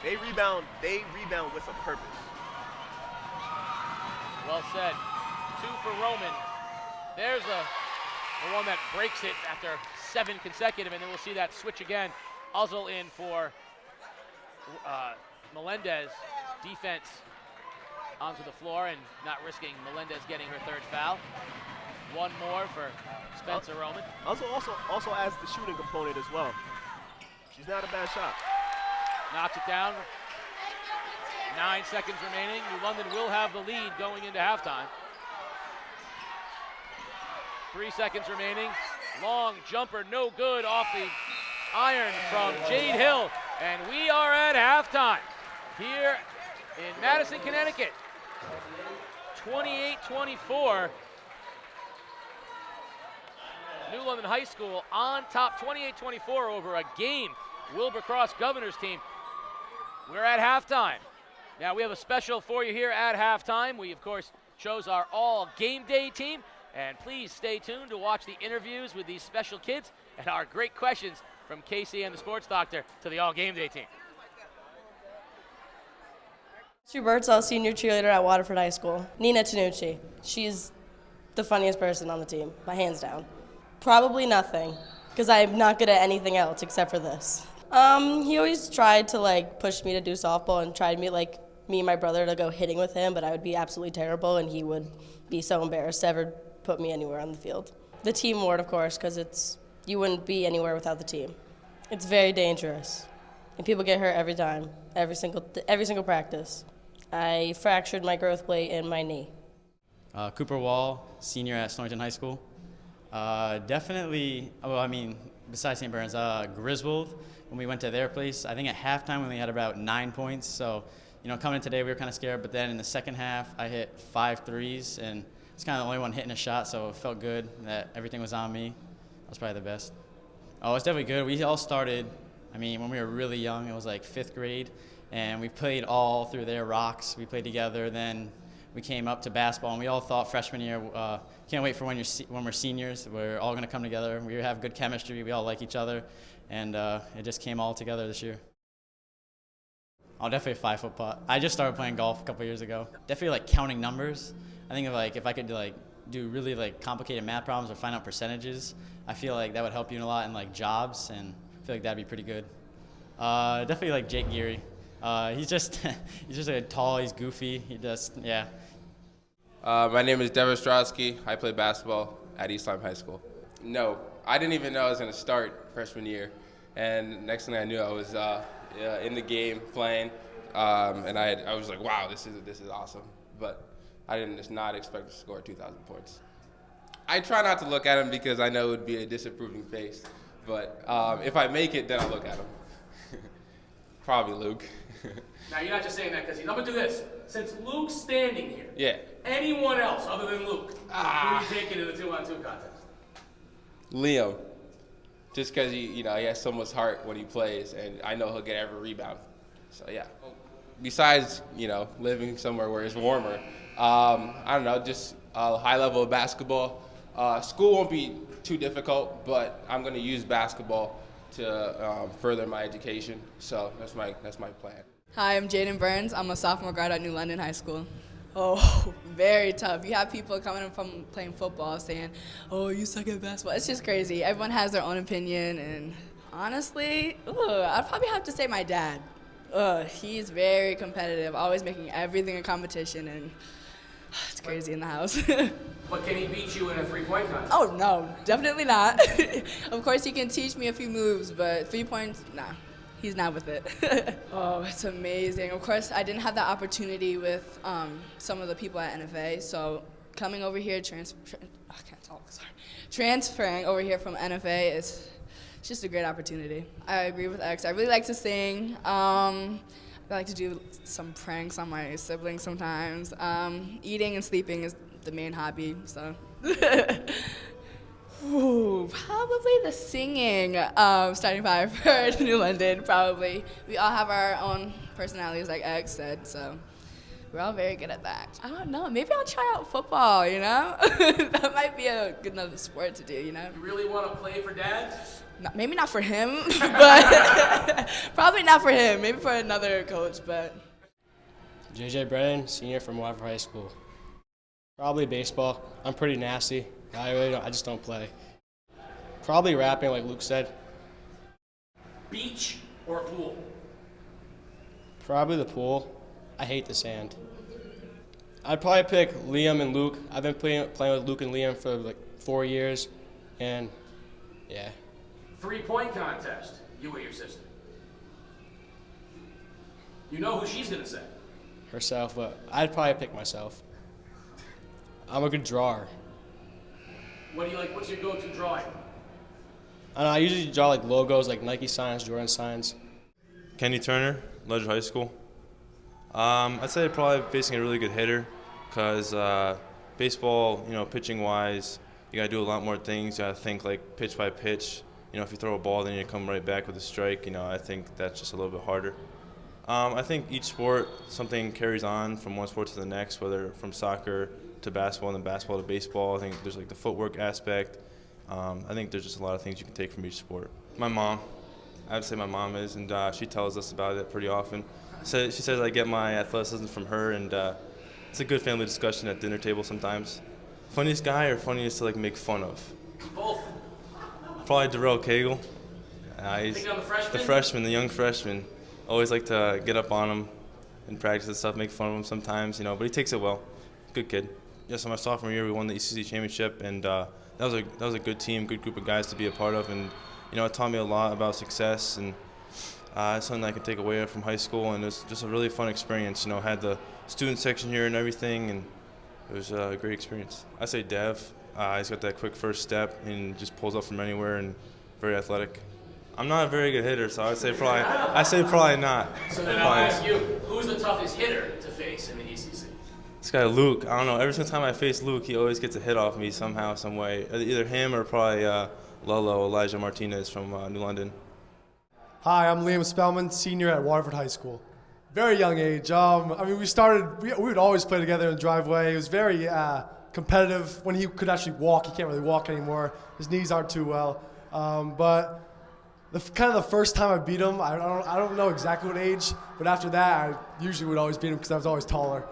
They rebound with a purpose. Well said. 2 for Roman. There's the one that breaks it after 7 consecutive, and then we'll see that switch again. Uzzle in for Melendez. Defense onto the floor and not risking Melendez getting her third foul. One more for Spencer Roman. Uzzle also adds the shooting component as well. She's not a bad shot. Knocks it down. 9 seconds remaining. New London will have the lead going into halftime. 3 seconds remaining. Long jumper, no good off the iron from Jade Hill. And we are at halftime here in Madison, Connecticut. 28-24. New London High School on top, 28-24 over a game Wilbur Cross Governor's team. We're at halftime. Now we have a special for you here at halftime. We, of course, chose our all game day team. And please stay tuned to watch the interviews with these special kids and our great questions from Casey and the Sports Doctor to the all game day team. Sue Birdsall, senior cheerleader at Waterford High School. Nina Tanucci. She's the funniest person on the team, by hands down. Probably nothing, because I'm not good at anything else except for this. He always tried to push me to do softball and tried me and my brother to go hitting with him, but I would be absolutely terrible and he would be so embarrassed to ever put me anywhere on the field. The team award, of course, because you wouldn't be anywhere without the team. It's very dangerous, and people get hurt every time, every single practice. I fractured my growth plate in my knee. Cooper Wall, senior at Snorrington High School. Definitely, besides St. Burns, Griswold, when we went to their place, I think at halftime we only had about 9 points. So, coming in today we were kind of scared, but then in the second half I hit 5 threes, and it's kind of the only one hitting a shot, so it felt good that everything was on me. That was probably the best. Oh, it's definitely good. We all started, when we were really young, it was 5th grade, and we played all through their rocks. We played together, then we came up to basketball, and we all thought freshman year, can't wait for when we're seniors. We're all going to come together. We have good chemistry. We all like each other, and it just came all together this year. Oh, definitely a 5-foot putt. I just started playing golf a couple years ago. Definitely counting numbers. I think if I could do really complicated math problems or find out percentages, I feel like that would help you a lot in jobs, and I feel like that'd be pretty good. Definitely Jake Geary. He's just tall. He's goofy. Yeah. My name is Devin Strowski. I play basketball at East Lyme High School. No, I didn't even know I was going to start freshman year. And next thing I knew, I was in the game playing, and I was like, wow, this is awesome. But I did not expect to score 2,000 points. I try not to look at him because I know it would be a disapproving face. But if I make it, then I'll look at him. Probably Luke. Now, you're not just saying that because I'm going to do this. Since Luke's standing here, Yeah. anyone else other than Luke, who are you taking in the 2-on-2 contest? Liam. Just because he has so much heart when he plays, and I know he'll get every rebound. So, yeah. Besides, living somewhere where it's warmer, I don't know, just a high level of basketball. School won't be too difficult, but I'm going to use basketball to further my education. So that's my plan. Hi, I'm Jaden Burns. I'm a sophomore grad at New London High School. Oh, very tough. You have people coming in from playing football saying, oh, you suck at basketball. It's just crazy. Everyone has their own opinion, and honestly, I'd probably have to say my dad. He's very competitive, always making everything a competition, and it's crazy in the house. But can he beat you in a three-point contest? Oh, no, definitely not. Of course, he can teach me a few moves, but 3 points, nah, he's not with it. Oh, it's amazing. Of course, I didn't have that opportunity with some of the people at NFA, so coming over here, transferring over here from NFA is just a great opportunity. I agree with X. I really like to sing. I like to do some pranks on my siblings sometimes. Eating and sleeping is the main hobby, so. Ooh, probably the singing, starting five for New London, probably. We all have our own personalities, like X said, so we're all very good at that. I don't know, maybe I'll try out football, you know? That might be a good another sport to do, you know? You really want to play for Dad? Maybe not for him, but probably not for him. Maybe for another coach, but. JJ Brennan, senior from Waterford High School. Probably baseball. I'm pretty nasty. I just don't play. Probably rapping, like Luke said. Beach or pool? Probably the pool. I hate the sand. I'd probably pick Liam and Luke. I've been playing with Luke and Liam for like 4 years, and yeah. Three-point contest, you or your sister. You know who she's going to say. Herself, but I'd probably pick myself. I'm a good drawer. What do you like? What's your go-to drawing? I don't know, I usually draw like logos, like Nike signs, Jordan signs. Kenny Turner, Ledger High School. I'd say probably facing a really good hitter, because baseball, pitching-wise, you got to do a lot more things. You got to think like pitch by pitch. If you throw a ball, then you come right back with a strike. I think that's just a little bit harder. I think each sport, something carries on from one sport to the next, whether from soccer to basketball and then basketball to baseball. I think there's like the footwork aspect. I think there's just a lot of things you can take from each sport. My mom, I would say my mom is, and she tells us about it pretty often. So she says I get my athleticism from her, and it's a good family discussion at dinner table sometimes. Funniest guy or funniest to like make fun of? Both. Probably Darrell Cagle. He's Picking on the freshman? The freshman, the young freshman. Always like to get up on him in practice and stuff, make fun of him sometimes, but he takes it well. Good kid. Yeah, so my sophomore year we won the ECC championship, and that was a good team, good group of guys to be a part of, and it taught me a lot about success, and it's something I could take away from high school, and it was just a really fun experience. Had the student section here and everything, and it was a great experience. I say Dev. He's got that quick first step and just pulls up from anywhere and very athletic. I'm not a very good hitter, so I'd say probably not. So then I'll ask you, who's the toughest hitter to face in the ECC? This guy Luke, I don't know. Every single time I face Luke, he always gets a hit off me somehow, some way. Either him or probably Elijah Martinez from New London. Hi, I'm Liam Spellman, senior at Waterford High School. Very young age. We would always play together in the driveway. He was very competitive when he could actually walk. He can't really walk anymore. His knees aren't too well. But the first time I beat him, I don't know exactly what age, but after that, I usually would always beat him because I was always taller.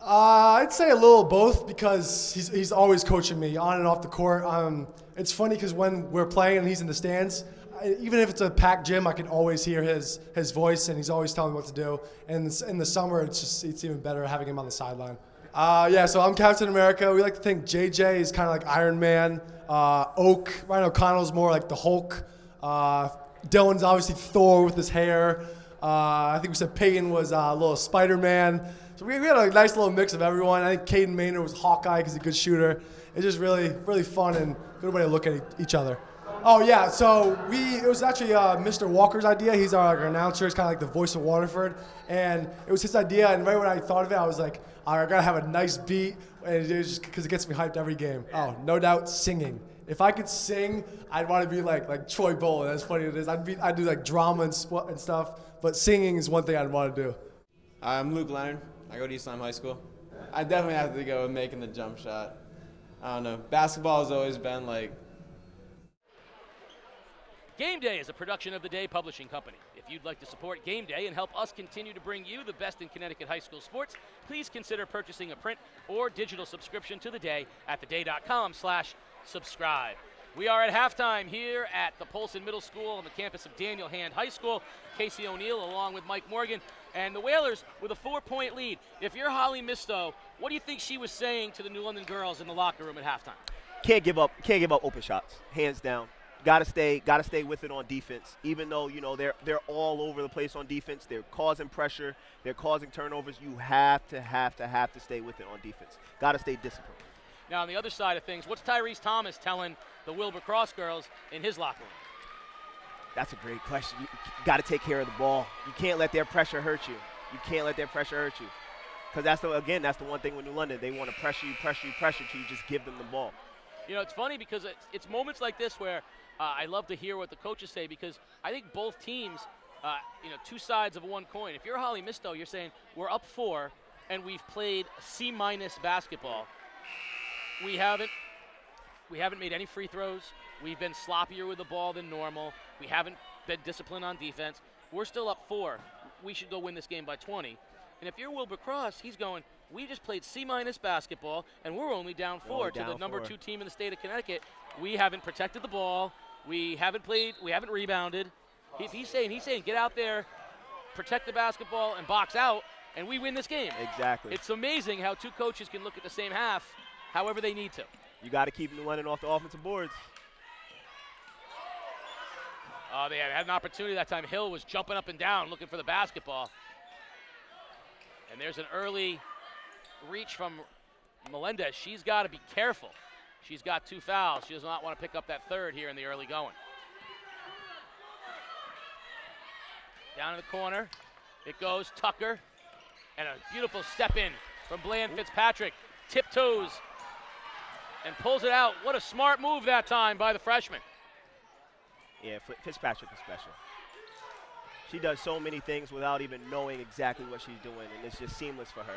I'd say a little of both, because he's always coaching me on and off the court. It's funny because when we're playing and he's in the stands, even if it's a packed gym, I can always hear his voice, and he's always telling me what to do. And in the summer, it's even better having him on the sideline. So I'm Captain America. We like to think JJ is kind of like Iron Man. Ryan O'Connell's more like the Hulk. Dylan's obviously Thor with his hair. I think we said Peyton was a little Spider-Man. So we had a nice little mix of everyone. I think Caden Maynard was Hawkeye because he's a good shooter. It's just really, really fun and good way to look at each other. Oh yeah, so it was actually Mr. Walker's idea. He's our announcer. He's kind of like the voice of Waterford, and it was his idea. And right when I thought of it, I was like, I gotta have a nice beat, and it was just because it gets me hyped every game. Oh, no doubt, singing. If I could sing, I'd want to be like Troy Bolin. As funny as it is, I'd do like drama and stuff, but singing is one thing I'd want to do. I'm Luke Leonard. I go to Eastline High School. I definitely have to go with making the jump shot. I don't know. Basketball has always been like. Game Day is a production of the Day Publishing Company. If you'd like to support Game Day and help us continue to bring you the best in Connecticut high school sports, please consider purchasing a print or digital subscription to The Day at theday.com/subscribe. We are at halftime here at the Polson Middle School on the campus of Daniel Hand High School. Casey O'Neill along with Mike Morgan. And the Whalers with a 4-point lead. If you're Holly Misto, what do you think she was saying to the New London girls in the locker room at halftime? Can't give up open shots, hands down. Gotta stay with it on defense. Even though, they're all over the place on defense, they're causing pressure, they're causing turnovers. You have to stay with it on defense. Gotta stay disciplined. Now on the other side of things, what's Tyrese Thomas telling the Wilbur Cross girls in his locker room? That's a great question. You got to take care of the ball. You can't let their pressure hurt you. Because that's the one thing with New London. They want to pressure you till you just give them the ball. It's funny because it's moments like this where I love to hear what the coaches say, because I think both teams, two sides of one coin. If you're Holly Misto, you're saying we're up 4 and we've played C- basketball. We haven't made any free throws. We've been sloppier with the ball than normal. We haven't been disciplined on defense. We're still up 4. We should go win this game by 20. And if you're Wilbur Cross, he's going, we just played C- basketball, and we're only down 4 to the number 2 team in the state of Connecticut. We haven't protected the ball. We haven't rebounded. He's saying, get out there, protect the basketball, and box out, and we win this game. Exactly. It's amazing how two coaches can look at the same half however they need to. You got to keep New London off the offensive boards. They had an opportunity that time. Hill was jumping up and down looking for the basketball. And there's an early reach from Melendez. She's got to be careful. She's got 2 fouls. She does not want to pick up that third here in the early going. Down in the corner, it goes Tucker. And a beautiful step in from Bland Fitzpatrick. Tiptoes and pulls it out. What a smart move that time by the freshman. Yeah, Fitzpatrick is special. She does so many things without even knowing exactly what she's doing, and it's just seamless for her.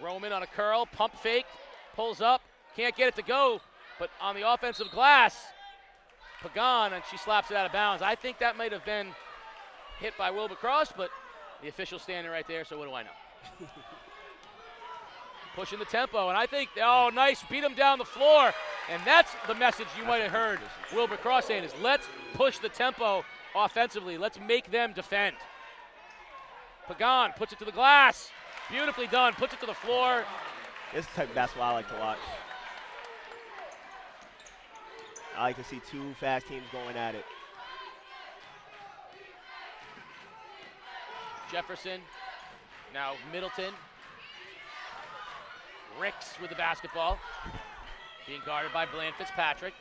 Roman on a curl, pump fake, pulls up, can't get it to go, but on the offensive glass, Pagan, and she slaps it out of bounds. I think that might have been hit by Wilbur Cross, but the official's standing right there, so what do I know? Pushing the tempo, and I think, nice, beat him down the floor. And that's the message you might have heard Wilbur Cross saying is, let's push the tempo offensively. Let's make them defend. Pagan puts it to the glass. Beautifully done, puts it to the floor. This is the type of basketball I like to watch. I like to see 2 fast teams going at it. Jefferson, now Middleton. Ricks with the basketball, being guarded by Bland Fitzpatrick.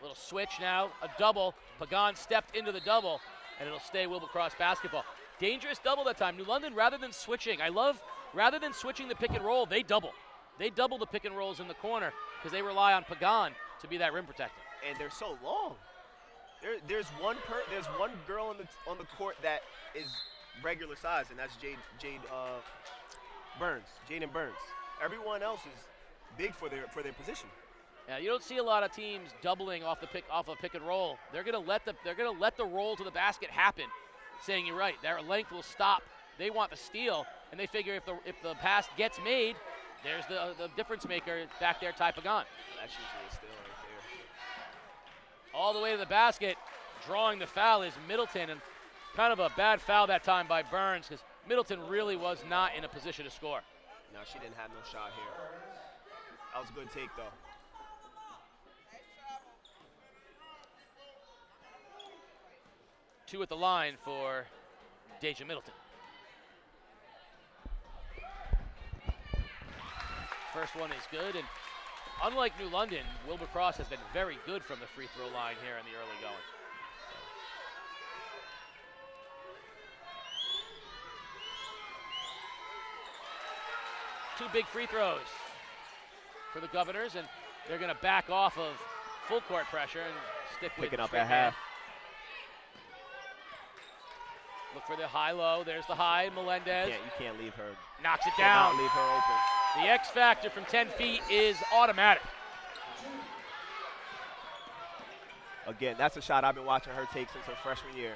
Little switch now, a double. Pagan stepped into the double, and it'll stay Wilbur Cross basketball. Dangerous double that time. New London, rather than switching the pick and roll, they double. They double the pick and rolls in the corner because they rely on Pagan to be that rim protector. And they're so long. There's one girl on the court that is regular size, and that's Jaden Burns. Everyone else is big for their position. Yeah, you don't see a lot of teams doubling off a pick and roll. They're gonna let the roll to the basket happen. Saying you're right, their length will stop. They want the steal, and they figure if the pass gets made, there's the difference maker back there, Ty Pagan. That's usually a steal right there. All the way to the basket, drawing the foul is Middleton, and kind of a bad foul that time by Burns because Middleton really was not in a position to score. No, she didn't have no shot here. That was a good take, though. Two at the line for Deja Middleton. First one is good, and unlike New London, Wilbur Cross has been very good from the free throw line here in the early going. Two big free throws for the Governors, and they're going to back off of full court pressure and stick with picking up straight at man. half. Look for the high-low. There's the high. Melendez You can't leave her. knocks it You down. cannot leave her open. The X factor from 10 feet is automatic. Again, that's a shot I've been watching her take since her freshman year.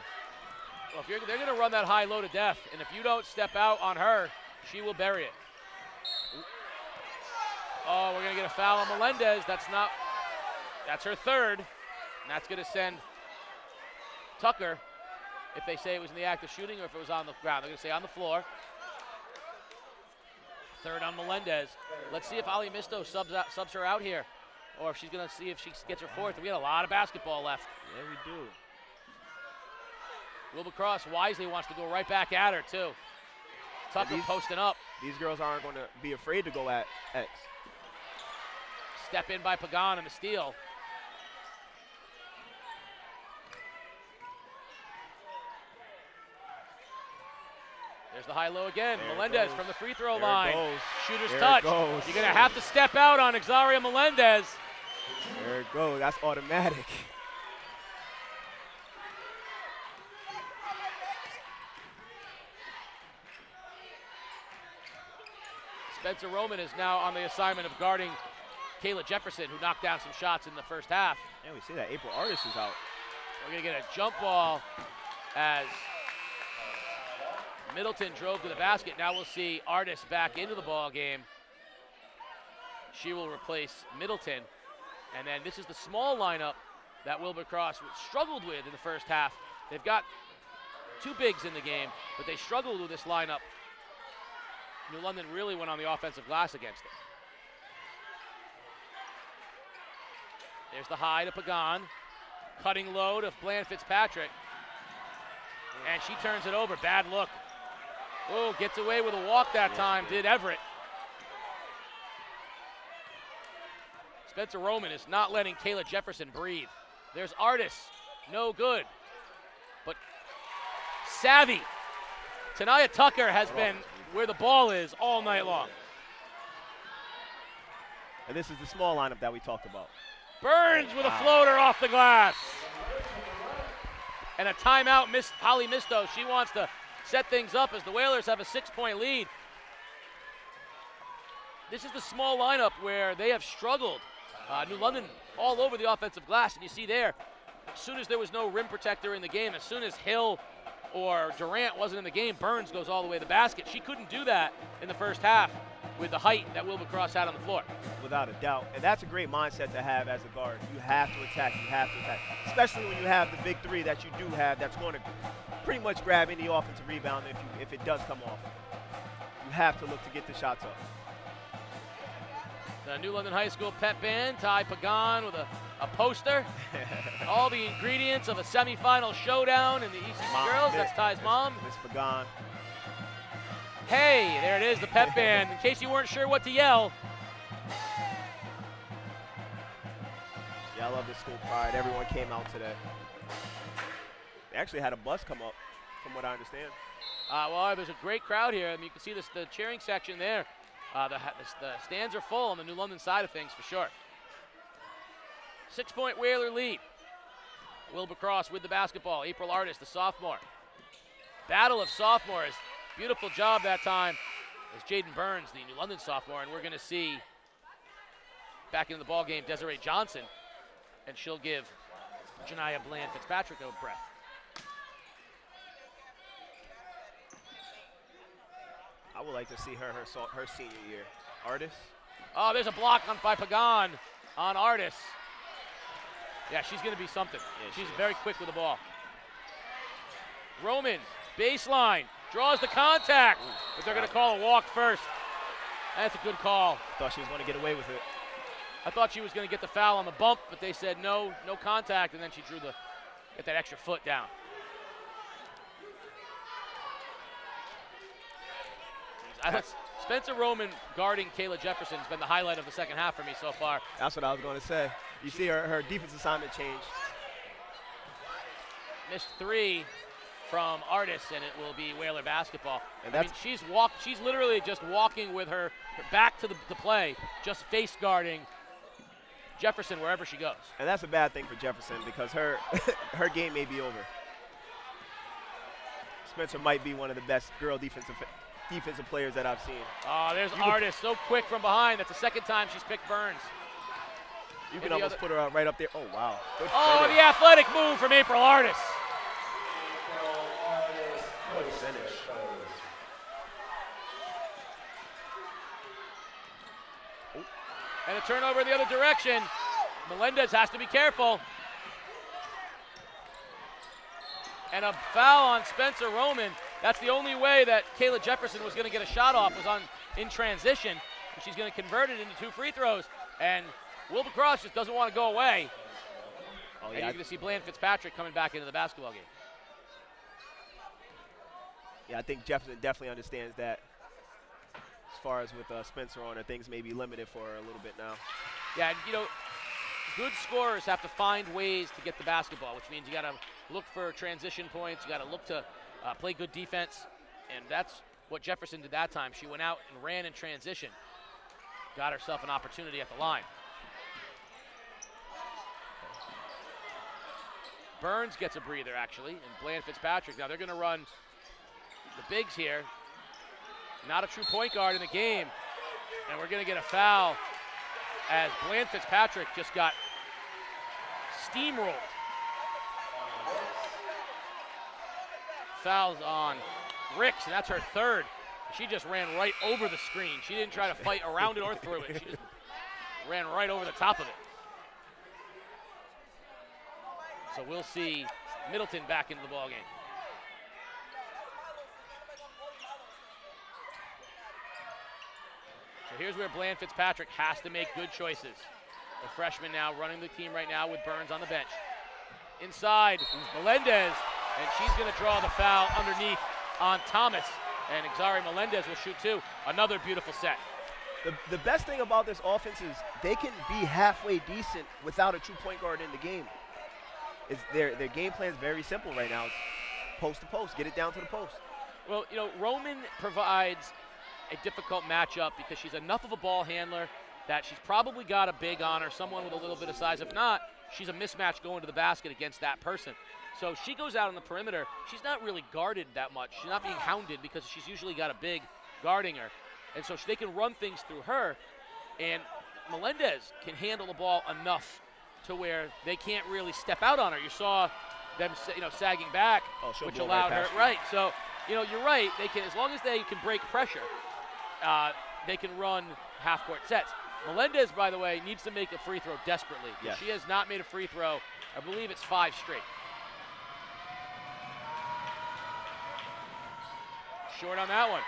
Well, they're going to run that high-low to death, and if you don't step out on her, she will bury it. Oh, we're going to get a foul on Melendez. That's her third. And that's going to send Tucker, if they say it was in the act of shooting or if it was on the ground. They're going to say on the floor. Third on Melendez. Let's see if Ali Misto subs her out here, or if she's going to see if she gets her fourth. We got a lot of basketball left. Yeah, we do. Wilbur Cross wisely wants to go right back at her, too. Tucker posting up. These girls aren't going to be afraid to go at X. Step in by Pagan and the steal. There's the high-low again. There Melendez from the free throw There line. Goes. Shooter's There touch. Goes. You're going to have to step out on Exaria Melendez. There it goes. That's automatic. Spencer Roman is now on the assignment of guarding Kayla Jefferson, who knocked down some shots in the first half. Yeah, we see that. April Artis is out. We're going to get a jump ball as Middleton drove to the basket. Now we'll see Artis back into the ball game. She will replace Middleton. And then this is the small lineup that Wilbur Cross struggled with in the first half. They've got two bigs in the game, but they struggled with this lineup. New London really went on the offensive glass against it. There's the high to Pagan. Cutting low to Bland Fitzpatrick. And she turns it over. Bad look. Oh, gets away with a walk that time, did Everett. Spencer Roman is not letting Kayla Jefferson breathe. There's Artis, no good. But savvy. Tanaya Tucker has been where the ball is all night long. And this is the small lineup that we talked about. Burns with a floater off the glass. And a timeout, Holly Misto. She wants to set things up as the Whalers have a 6-point lead. This is the small lineup where they have struggled. New London all over the offensive glass, and you see there, as soon as there was no rim protector in the game, as soon as Hill or Durant wasn't in the game, Burns goes all the way to the basket. She couldn't do that in the first half with the height that Wilbur Cross had on the floor. Without a doubt. And that's a great mindset to have as a guard. You have to attack. You have to attack. Especially when you have the big three that you do have that's going to pretty much grab any offensive rebound if it does come off. You have to look to get the shots up. The New London High School pep band, Ty Pagan with a poster. All the ingredients of a semifinal showdown in the East Girls. That's Ty's mom. Miss Pagan. Hey, there it is, the pep band. In case you weren't sure what to yell. Yeah, I love the school pride. Everyone came out today. They actually had a bus come up, from what I understand. Well, there's a great crowd here. I mean, you can see the cheering section there. The stands are full on the New London side of things for sure. 6-point Whaler lead. Wilbur Cross with the basketball. April Artis, the sophomore. Battle of sophomores. Beautiful job that time as Jaden Burns, the New London sophomore, and we're going to see back into the ball game Desiree Johnson, and she'll give Janiyah Bland Fitzpatrick a breath. I would like to see her senior year. Artis? Oh, there's a block by Pagan on Artis. Yeah, she's going to be something. Yeah, she's very quick with the ball. Roman, baseline, draws the contact, but they're going to call a walk first. That's a good call. Thought she was going to get away with it. I thought she was going to get the foul on the bump, but they said no contact, and then she get that extra foot down. Spencer Roman guarding Kayla Jefferson has been the highlight of the second half for me so far. That's what I was going to say. You see her defense assignment change. Missed three from Artis, and it will be Whaler basketball. And I mean, she's literally just walking with her back to the play, just face guarding Jefferson wherever she goes. And that's a bad thing for Jefferson because her game may be over. Spencer might be one of the best girl defensive players that I've seen. Oh, there's Artis so quick from behind. That's the second time she's picked Burns. You can almost put her right up there. Oh, wow. Oh, the athletic move from April Artis. Good finish. And a turnover in the other direction. Melendez has to be careful. And a foul on Spencer Roman. That's the only way that Kayla Jefferson was going to get a shot off, was in transition. And she's going to convert it into 2 free throws. And Wilbur Cross just doesn't want to go away. Oh, and yeah. you're going to see Bland Fitzpatrick coming back into the basketball game. Yeah, I think Jefferson definitely understands that. As far as with Spencer on her, things may be limited for her a little bit now. Yeah, and, you know, good scorers have to find ways to get the basketball, which means you got to look for transition points. You got to look to play good defense, and that's what Jefferson did that time. She went out and ran in transition, got herself an opportunity at the line. Burns gets a breather, actually, and Bland Fitzpatrick. Now they're going to run the bigs here. Not a true point guard in the game, and we're going to get a foul as Bland Fitzpatrick just got steamrolled. Fouls on Ricks, and that's her third. She just ran right over the screen. She didn't try to fight around it or through it. She just ran right over the top of it. So we'll see Middleton back into the ballgame. So here's where Bland Fitzpatrick has to make good choices. The freshman now running the team right now with Burns on the bench. Inside, Melendez, and she's going to draw the foul underneath on Thomas. And Exari Melendez will shoot 2. Another beautiful set. The best thing about this offense is they can be halfway decent without a true point guard in the game. Their game plan is very simple right now. It's post to post, get it down to the post. Well, you know, Roman provides a difficult matchup because she's enough of a ball handler that she's probably got a big on her, someone with a little bit of size. If not, she's a mismatch going to the basket against that person. So she goes out on the perimeter. She's not really guarded that much. She's not being hounded because she's usually got a big guarding her. And so they can run things through her. And Melendez can handle the ball enough to where they can't really step out on her. You saw them, you know, sagging back, which allowed her. Right. So, you know, you're right. They can, as long as they can break pressure, they can run half-court sets. Melendez, by the way, needs to make a free throw desperately. Yes. She has not made a free throw. I believe it's 5 straight. Short on that one.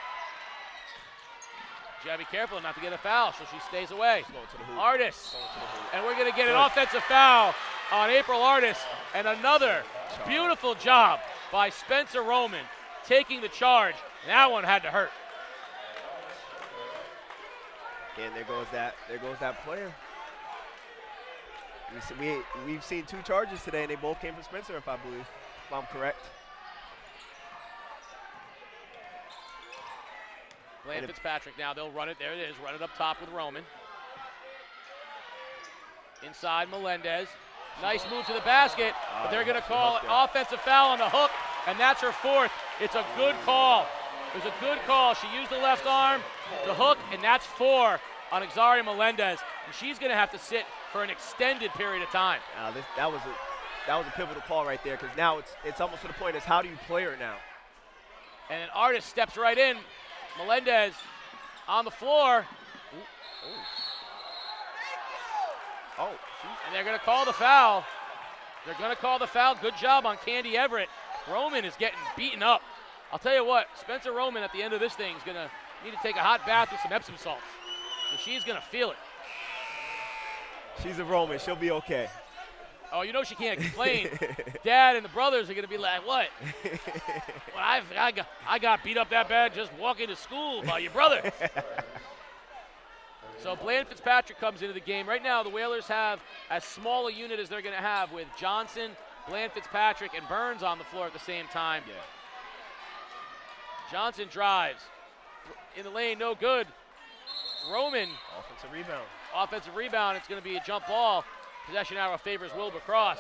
You gotta be careful not to get a foul, so she stays away. Artis. And we're gonna get an offensive foul on April Artis. And another beautiful job by Spencer Roman taking the charge. That one had to hurt. And there goes that player. We've seen 2 charges today, and they both came from Spencer, if I'm correct. Bland Fitzpatrick now, they'll run it. There it is, run it up top with Roman. Inside Melendez. Nice move to the basket, but they're going to call an offensive foul on the hook, and that's her 4th. It's a good call. It was a good call. She used the left arm to hook, and that's 4 on Exari Melendez. And she's going to have to sit for an extended period of time. That was a pivotal call right there, because now it's almost to the point is how do you play her now? And then Artis steps right in. Melendez on the floor. And they're going to call the foul. They're going to call the foul. Good job on Candy Everett. Roman is getting beaten up. I'll tell you what, Spencer Roman at the end of this thing is going to need to take a hot bath with some Epsom salts. And she's going to feel it. She's a Roman. She'll be okay. Oh, you know she can't complain. Dad and the brothers are going to be like, what? Well, I got beat up that bad just walking to school by your brother. So Bland Fitzpatrick comes into the game. Right now, the Whalers have as small a unit as they're going to have with Johnson, Bland Fitzpatrick, and Burns on the floor at the same time. Yeah. Johnson drives. In the lane, no good. Roman. Offensive rebound. It's going to be a jump ball. Possession arrow favors Wilbur Cross.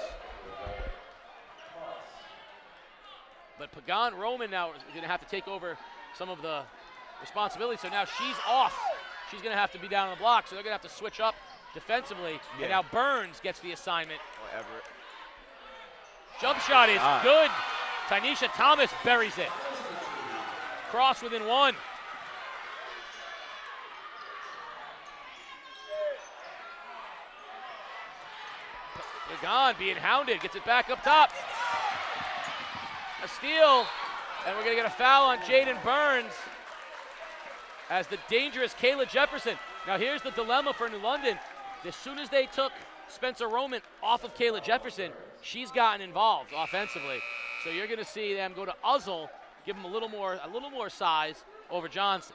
But Pagan Roman now is going to have to take over some of the responsibility. So now she's off. She's going to have to be down on the block. So they're going to have to switch up defensively. Yeah. And now Burns gets the assignment. Everett. Jump shot is good. Tynesha Thomas buries it. Cross within 1. Pagan being hounded, gets it back up top. A steal, and we're going to get a foul on Jaden Burns as the dangerous Kayla Jefferson. Now here's the dilemma for New London. As soon as they took Spencer Roman off of Kayla Jefferson, she's gotten involved offensively. So you're going to see them go to Uzzle, give him a little more size over Johnson.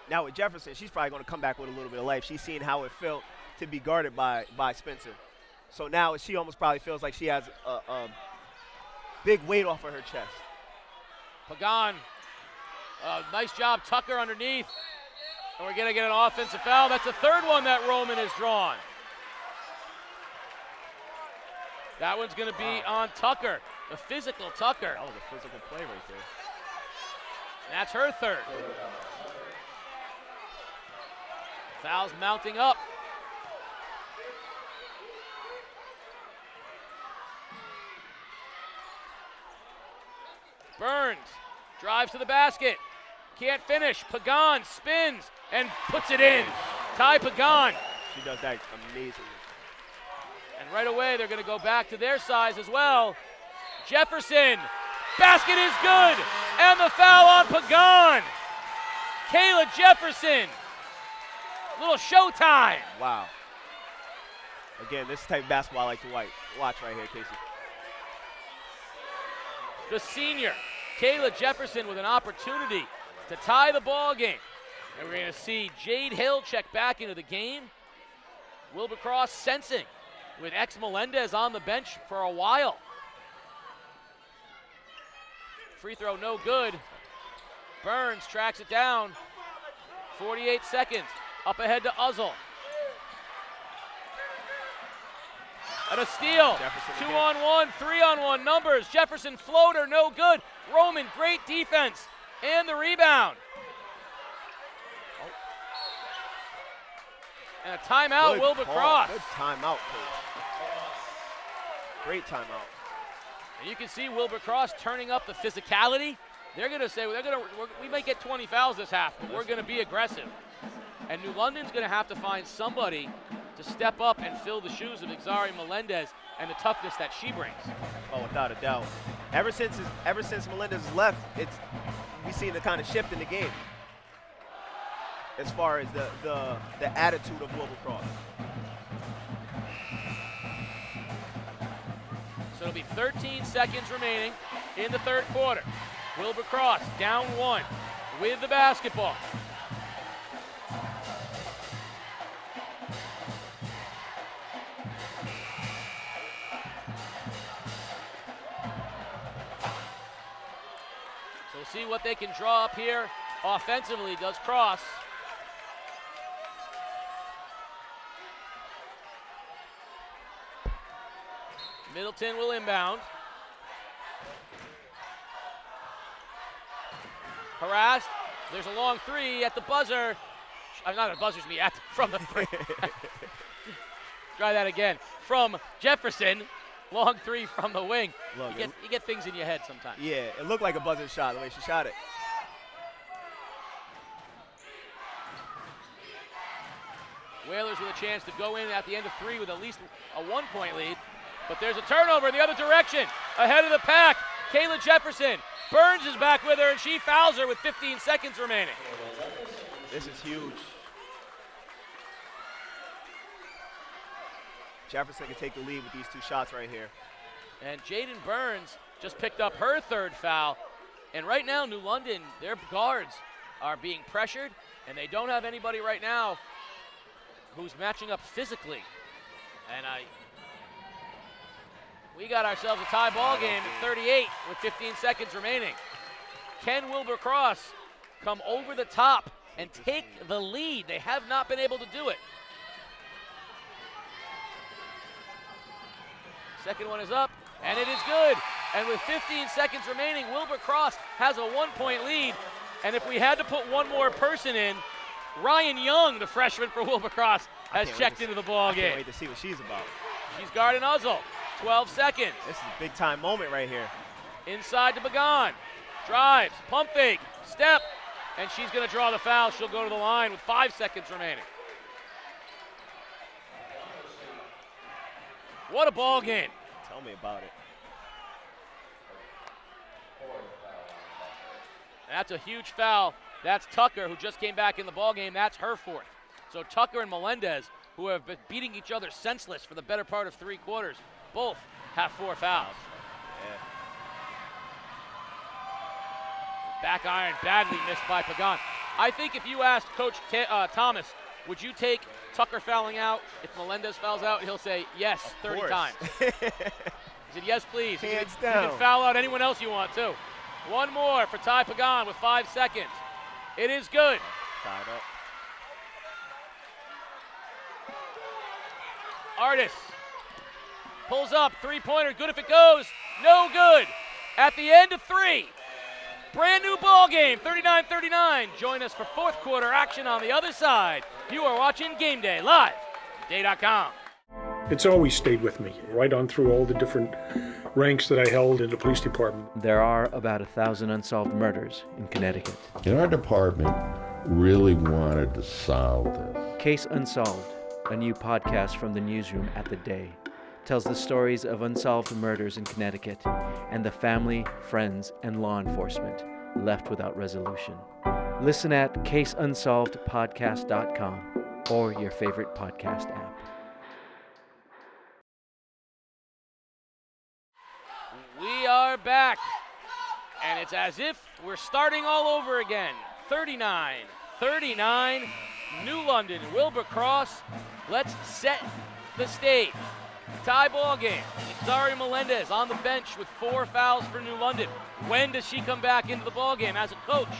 Now with Jefferson, she's probably going to come back with a little bit of life. She's seen how it felt to be guarded by Spencer. So now she almost probably feels like she has a big weight off of her chest. Pagan, nice job, Tucker underneath. And we're going to get an offensive foul. That's the third one that Roman has drawn. That one's going to be on Tucker, the physical Tucker. That was a physical play right there. And that's her third. Fouls mounting up. Burns drives to the basket. Can't finish. Pagan spins and puts it in. Ty Pagan. She does that amazingly. And right away, they're going to go back to their size as well. Jefferson. Basket is good. And the foul on Pagan. Kayla Jefferson. Little showtime. Wow. Again, this is the type of basketball I like to watch right here, Casey. The senior, Kayla Jefferson, with an opportunity to tie the ball game. And we're going to see Jade Hill check back into the game. Wilbur Cross sensing with Melendez on the bench for a while. Free throw no good. Burns tracks it down. 48 seconds. Up ahead to Uzzle. And a steal. 2-on-1, 3-on-1 numbers. Jefferson floater, no good. Roman, great defense. And the rebound. And a timeout, Good Wilbur call. Cross. Good timeout, coach. Great timeout. And you can see Wilbur Cross turning up the physicality. They're going to say, we might get 20 fouls this half, but we're going to be aggressive. And New London's going to have to find somebody to step up and fill the shoes of Exari Melendez and the toughness that she brings. Oh, without a doubt. Ever since Melendez left, we've seen the kind of shift in the game as far as the attitude of Wilbur Cross. So it'll be 13 seconds remaining in the third quarter. Wilbur Cross down one with the basketball. So we'll see what they can draw up here offensively, does Cross. Middleton will inbound. Harassed. There's a long three at the buzzer. Not at the buzzer, from the free. Try that again. From Jefferson. Long three from the wing. Look, you get things in your head sometimes. Yeah, it looked like a buzzer shot the way she shot it. Whalers with a chance to go in at the end of three with at least a 1-point lead. But there's a turnover in the other direction. Ahead of the pack, Kayla Jefferson. Burns is back with her, and she fouls her with 15 seconds remaining. This is huge. Jefferson can take the lead with these two shots right here. And Jaden Burns just picked up her third foul. And right now, New London, their guards are being pressured, and they don't have anybody right now who's matching up physically. And we got ourselves a tie ball game at 38 with 15 seconds remaining. Can Wilbur Cross come over the top and take the lead? They have not been able to do it. Second one is up, and it is good. And with 15 seconds remaining, Wilbur Cross has a 1-point lead. And if we had to put one more person in, Ryan Young, the freshman for Wilbur Cross, has checked into the ball game. I can't wait to see what she's about. She's guarding Uzzle. 12 seconds. This is a big time moment right here. Inside to Pagan. Drives, pump fake, step, and she's going to draw the foul. She'll go to the line with 5 seconds remaining. What a ball game. Tell me about it. That's a huge foul. That's Tucker, who just came back in the ball game. That's her fourth. So Tucker and Melendez, who have been beating each other senseless for the better part of 3 quarters, both have 4 fouls. Yeah. Back iron badly missed by Pagan. I think if you asked Coach Thomas, would you take Tucker fouling out if Melendez fouls out, he'll say yes 30 times. He said, yes, please. Hands You down. can foul out anyone else you want, too. One more for Ty Pagan with 5 seconds. It is good. Tied up. Artis pulls up, 3-pointer, good if it goes, no good. At the end of 3, brand new ball game, 39-39. Join us for 4th quarter action on the other side. You are watching Game Day live, day.com. It's always stayed with me, right on through all the different ranks that I held in the police department. There are about 1,000 unsolved murders in Connecticut. And our department really wanted to solve this. Case Unsolved, a new podcast from the newsroom at The Day, tells the stories of unsolved murders in Connecticut and the family, friends, and law enforcement left without resolution. Listen at caseunsolvedpodcast.com or your favorite podcast app. We are back, and it's as if we're starting all over again. 39-39, New London, Wilbur Cross. Let's set the stage. Tie ball game. Zari Melendez on the bench with 4 fouls for New London. When does she come back into the ball game as a coach?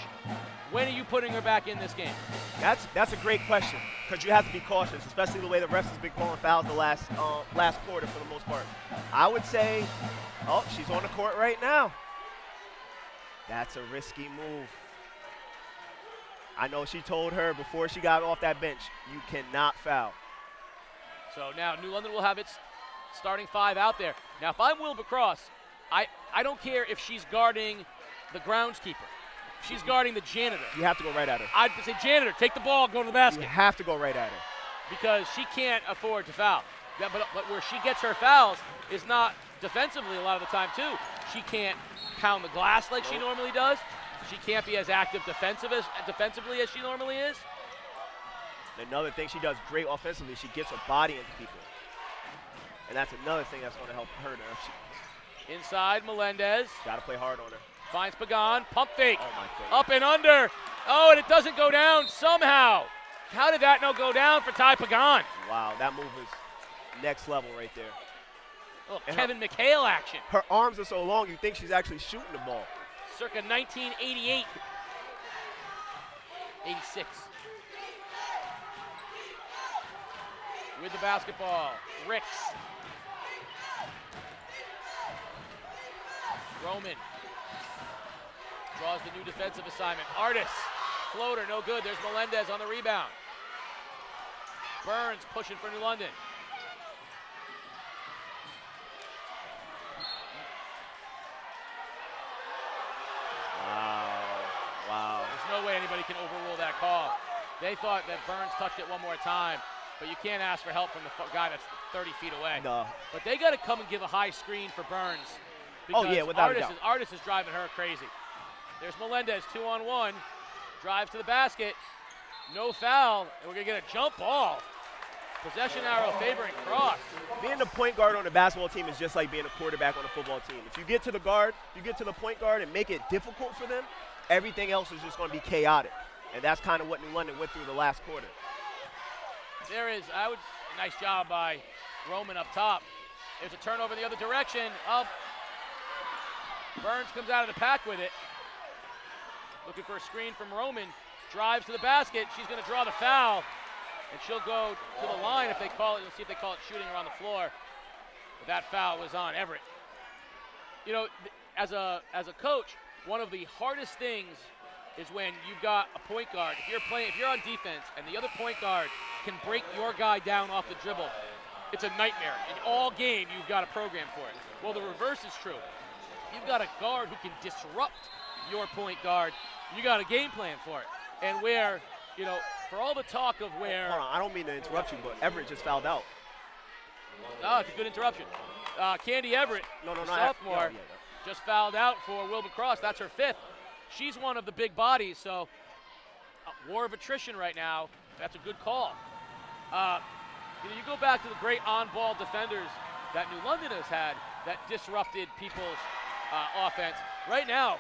When are you putting her back in this game? That's a great question, because you have to be cautious, especially the way the refs has been calling fouls the last quarter for the most part. I would say, oh, she's on the court right now. That's a risky move. I know she told her before she got off that bench, you cannot foul. So now New London will have its starting 5 out there. Now, if I'm Wilbur Cross, I don't care if she's guarding the groundskeeper. If she's guarding the janitor. You have to go right at her. I'd say, janitor, take the ball, go to the basket. You have to go right at her. Because she can't afford to foul. Yeah, but where she gets her fouls is not defensively a lot of the time, too. She can't pound the glass like she normally does. She can't be as active defensively as she normally is. Another thing she does great offensively, she gets her body into people. And that's another thing that's going to help hurt her. Inside, Melendez. Got to play hard on her. Finds Pagan, pump fake. Oh my goodness. Up and under. Oh, and it doesn't go down somehow. How did that not go down for Ty Pagan? Wow, that move is next level right there. Oh, Kevin McHale action. Her arms are so long, you think she's actually shooting the ball. Circa 1988. 86. With the basketball, Ricks. Roman draws the new defensive assignment. Artis, floater, no good. There's Melendez on the rebound. Burns pushing for New London. Wow. There's no way anybody can overrule that call. They thought that Burns touched it one more time, but you can't ask for help from the guy that's 30 feet away. No. But they got to come and give a high screen for Burns. Oh, yeah, without a doubt. Artis is driving her crazy. There's Melendez, 2-on-1. Drives to the basket. No foul, and we're going to get a jump ball. Possession arrow favoring Cross. Being the point guard on a basketball team is just like being a quarterback on a football team. If you get to the guard, you get to the point guard and make it difficult for them, everything else is just going to be chaotic. And that's kind of what New London went through the last quarter. Nice job by Roman up top. There's a turnover in the other direction. Up. Burns comes out of the pack with it. Looking for a screen from Roman. Drives to the basket. She's going to draw the foul. And she'll go to the line if they call it. Let's see if they call it shooting her on the floor. But that foul was on Everett. You know, as a coach, one of the hardest things is when you've got a point guard. If you're on defense and the other point guard can break your guy down off the dribble, it's a nightmare. In all game, you've got a program for it. Well, the reverse is true. If you've got a guard who can disrupt your point guard, you got a game plan for it. And where, for all the talk of where... Hold on, I don't mean to interrupt you, but Everett just fouled out. Oh, it's a good interruption. Candy Everett, the sophomore, just fouled out for Wilbur Cross. That's her 5th. She's one of the big bodies, so war of attrition right now. That's a good call. You go back to the great on-ball defenders that New London has had that disrupted people's offense. Right now,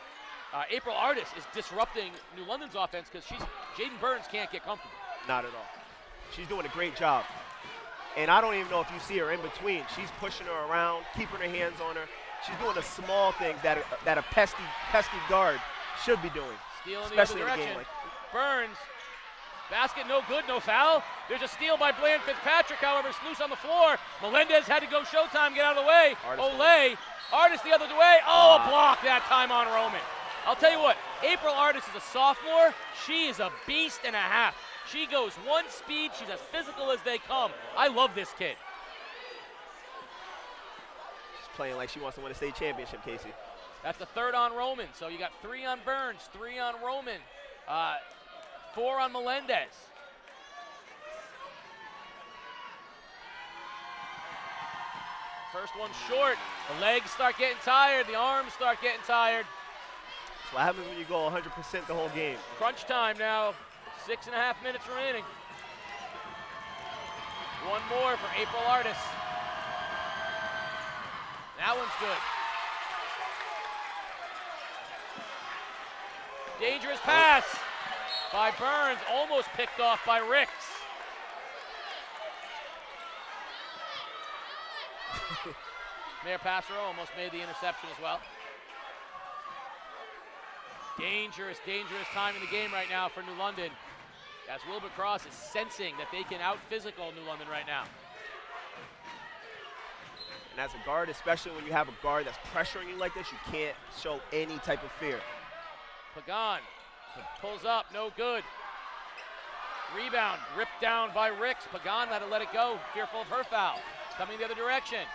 April Artis is disrupting New London's offense because Jaden Burns can't get comfortable. Not at all. She's doing a great job. And I don't even know if you see her in between. She's pushing her around, keeping her hands on her. She's doing the small things that a pesky guard should be doing. Steal in the especially other in a direction. game like Burns, basket no good, no foul. There's a steal by Bland Fitzpatrick, however, it's loose on the floor. Melendez had to go showtime, get out of the way. Olay, Artis the other way. Oh, a block that time on Roman. I'll tell you what, April Artis is a sophomore. She is a beast and a half. She goes one speed. She's as physical as they come. I love this kid. she's playing like she wants to win a state championship, Casey. That's the 3rd on Roman. So you got 3 on Burns, 3 on Roman, 4 on Melendez. First one short. The legs start getting tired. The arms start getting tired. That's what happens when you go 100% the whole game. Crunch time now. 6.5 minutes remaining. One more for April Artis. That one's good. Dangerous pass by Burns, almost picked off by Ricks. Mayor Passero almost made the interception as well. Dangerous time in the game right now for New London, as Wilbur Cross is sensing that they can out-physical New London right now. And as a guard, especially when you have a guard that's pressuring you like this, you can't show any type of fear. Pagan pulls up, no good. Rebound, ripped down by Ricks. Pagan had to let it go, fearful of her foul. Coming the other direction.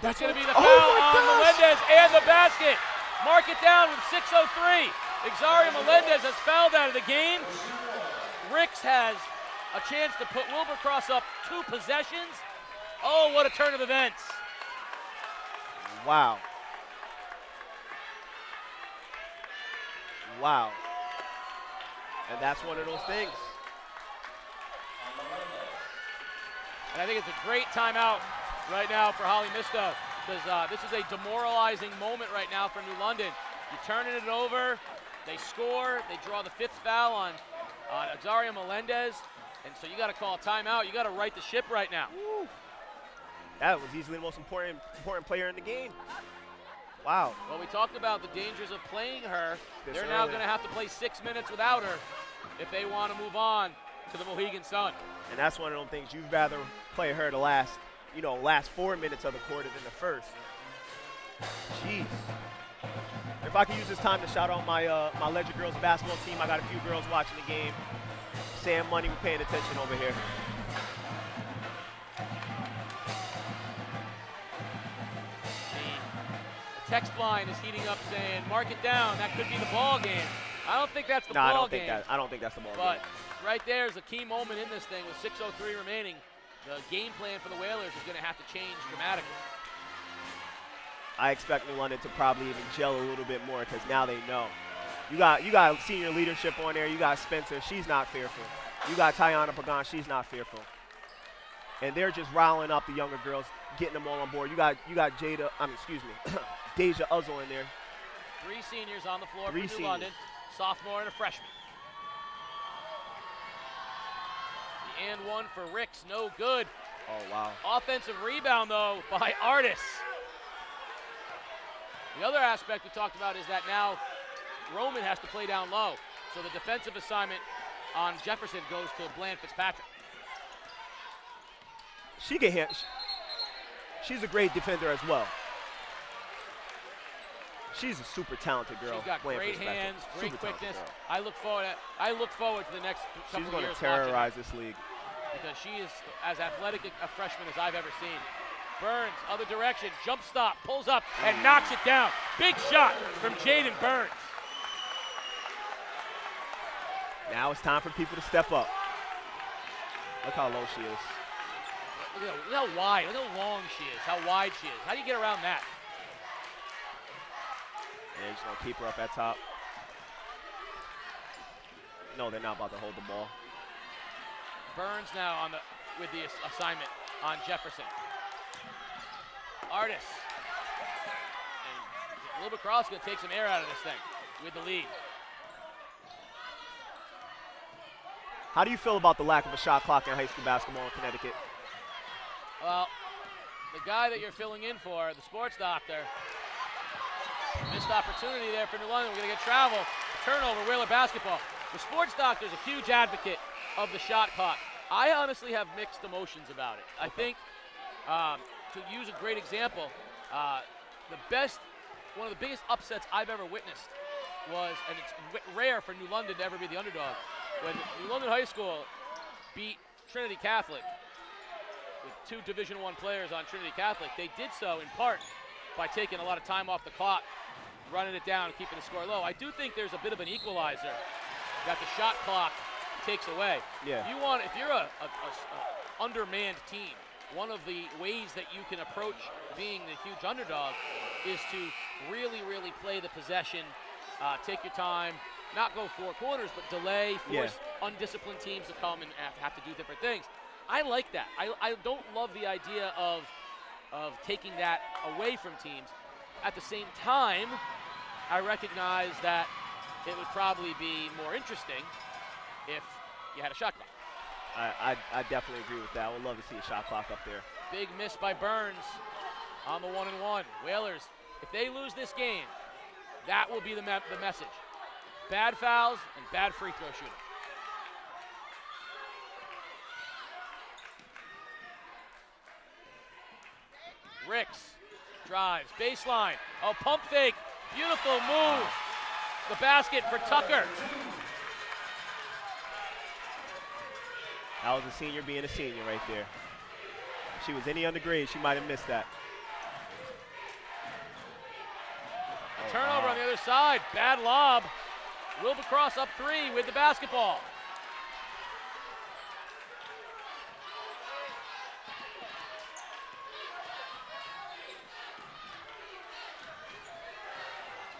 That's going to be the foul on Melendez and the basket. Mark it down with 6:03. Exaria Melendez has fouled out of the game. Ricks has a chance to put Wilbur Cross up 2 possessions. Oh, what a turn of events. Wow. Wow. And that's one of those things. And I think it's a great timeout right now for Holly Misto, because this is a demoralizing moment right now for New London. You're turning it over, they score, they draw the 5th foul on Exaria Melendez, and so you got to call a timeout. You got to right the ship right now. Woo. That was easily the most important player in the game. Wow. Well, we talked about the dangers of playing her. They're now going to have to play 6 minutes without her if they want to move on to the Mohegan Sun. And that's one of those things you'd rather play her the last 4 minutes of the quarter than the first. Jeez. If I could use this time to shout out my my Ledger girls basketball team. I got a few girls watching the game. Sam Money, we're paying attention over here. The text line is heating up saying, mark it down, that could be the ball game. I don't think that's the ball game. I don't think that's the ball game. But right there is a key moment in this thing with 6:03 remaining. The game plan for the Whalers is going to have to change dramatically. I expect New London to probably even gel a little bit more because now they know. You got senior leadership on there. You got Spencer. She's not fearful. You got Tiana Pagan. She's not fearful. And they're just riling up the younger girls, getting them all on board. You got Deja Uzzle in there. 3 seniors on the floor for New London, sophomore and a freshman. The and one for Ricks, no good. Oh, wow. Offensive rebound, though, by Artis. The other aspect we talked about is that now Roman has to play down low. So the defensive assignment on Jefferson goes to Bland Fitzpatrick. She can hit. She's a great defender as well. She's a super talented girl. She's got great hands, great quickness. I look forward to the next couple of years. She's going to terrorize this league. Because she is as athletic a freshman as I've ever seen. Burns, other direction, jump stop, pulls up, and knocks it down. Big shot from Jaden Burns. Now it's time for people to step up. Look how low she is. Look how wide, look how long she is, how wide she is. How do you get around that? Yeah, he's going to keep her up at top. No, they're not about to hold the ball. Burns now with the assignment on Jefferson. Artis. And Wilbur Cross going to take some air out of this thing with the lead. How do you feel about the lack of a shot clock in high school basketball in Connecticut? Well, the guy that you're filling in for, the sports doctor, missed opportunity there for New London. We're going to get travel. Turnover, Whaler basketball. The sports doctor is a huge advocate of the shot clock. I honestly have mixed emotions about it. I think, to use a great example, one of the biggest upsets I've ever witnessed was, and it's rare for New London to ever be the underdog, when New London High School beat Trinity Catholic with 2 Division I players on Trinity Catholic. They did so in part by taking a lot of time off the clock, running it down and keeping the score low. I do think there's a bit of an equalizer that the shot clock takes away. Yeah. If you're a undermanned team, one of the ways that you can approach being the huge underdog is to really, really play the possession, take your time, not go 4 quarters, but delay, force undisciplined teams to come and have to do different things. I like that. I don't love the idea of taking that away from teams. At the same time, I recognize that it would probably be more interesting if you had a shot clock. I definitely agree with that. I would love to see a shot clock up there. Big miss by Burns on the 1-and-1. Whalers, if they lose this game, that will be the message. Bad fouls and bad free throw shooting. Ricks drives, baseline. Oh, pump fake. Beautiful move. The basket for Tucker. That was a senior being a senior right there. If she was any undergrade, she might have missed that. Turnover on the other side. Bad lob. Wilbur Cross up 3 with the basketball.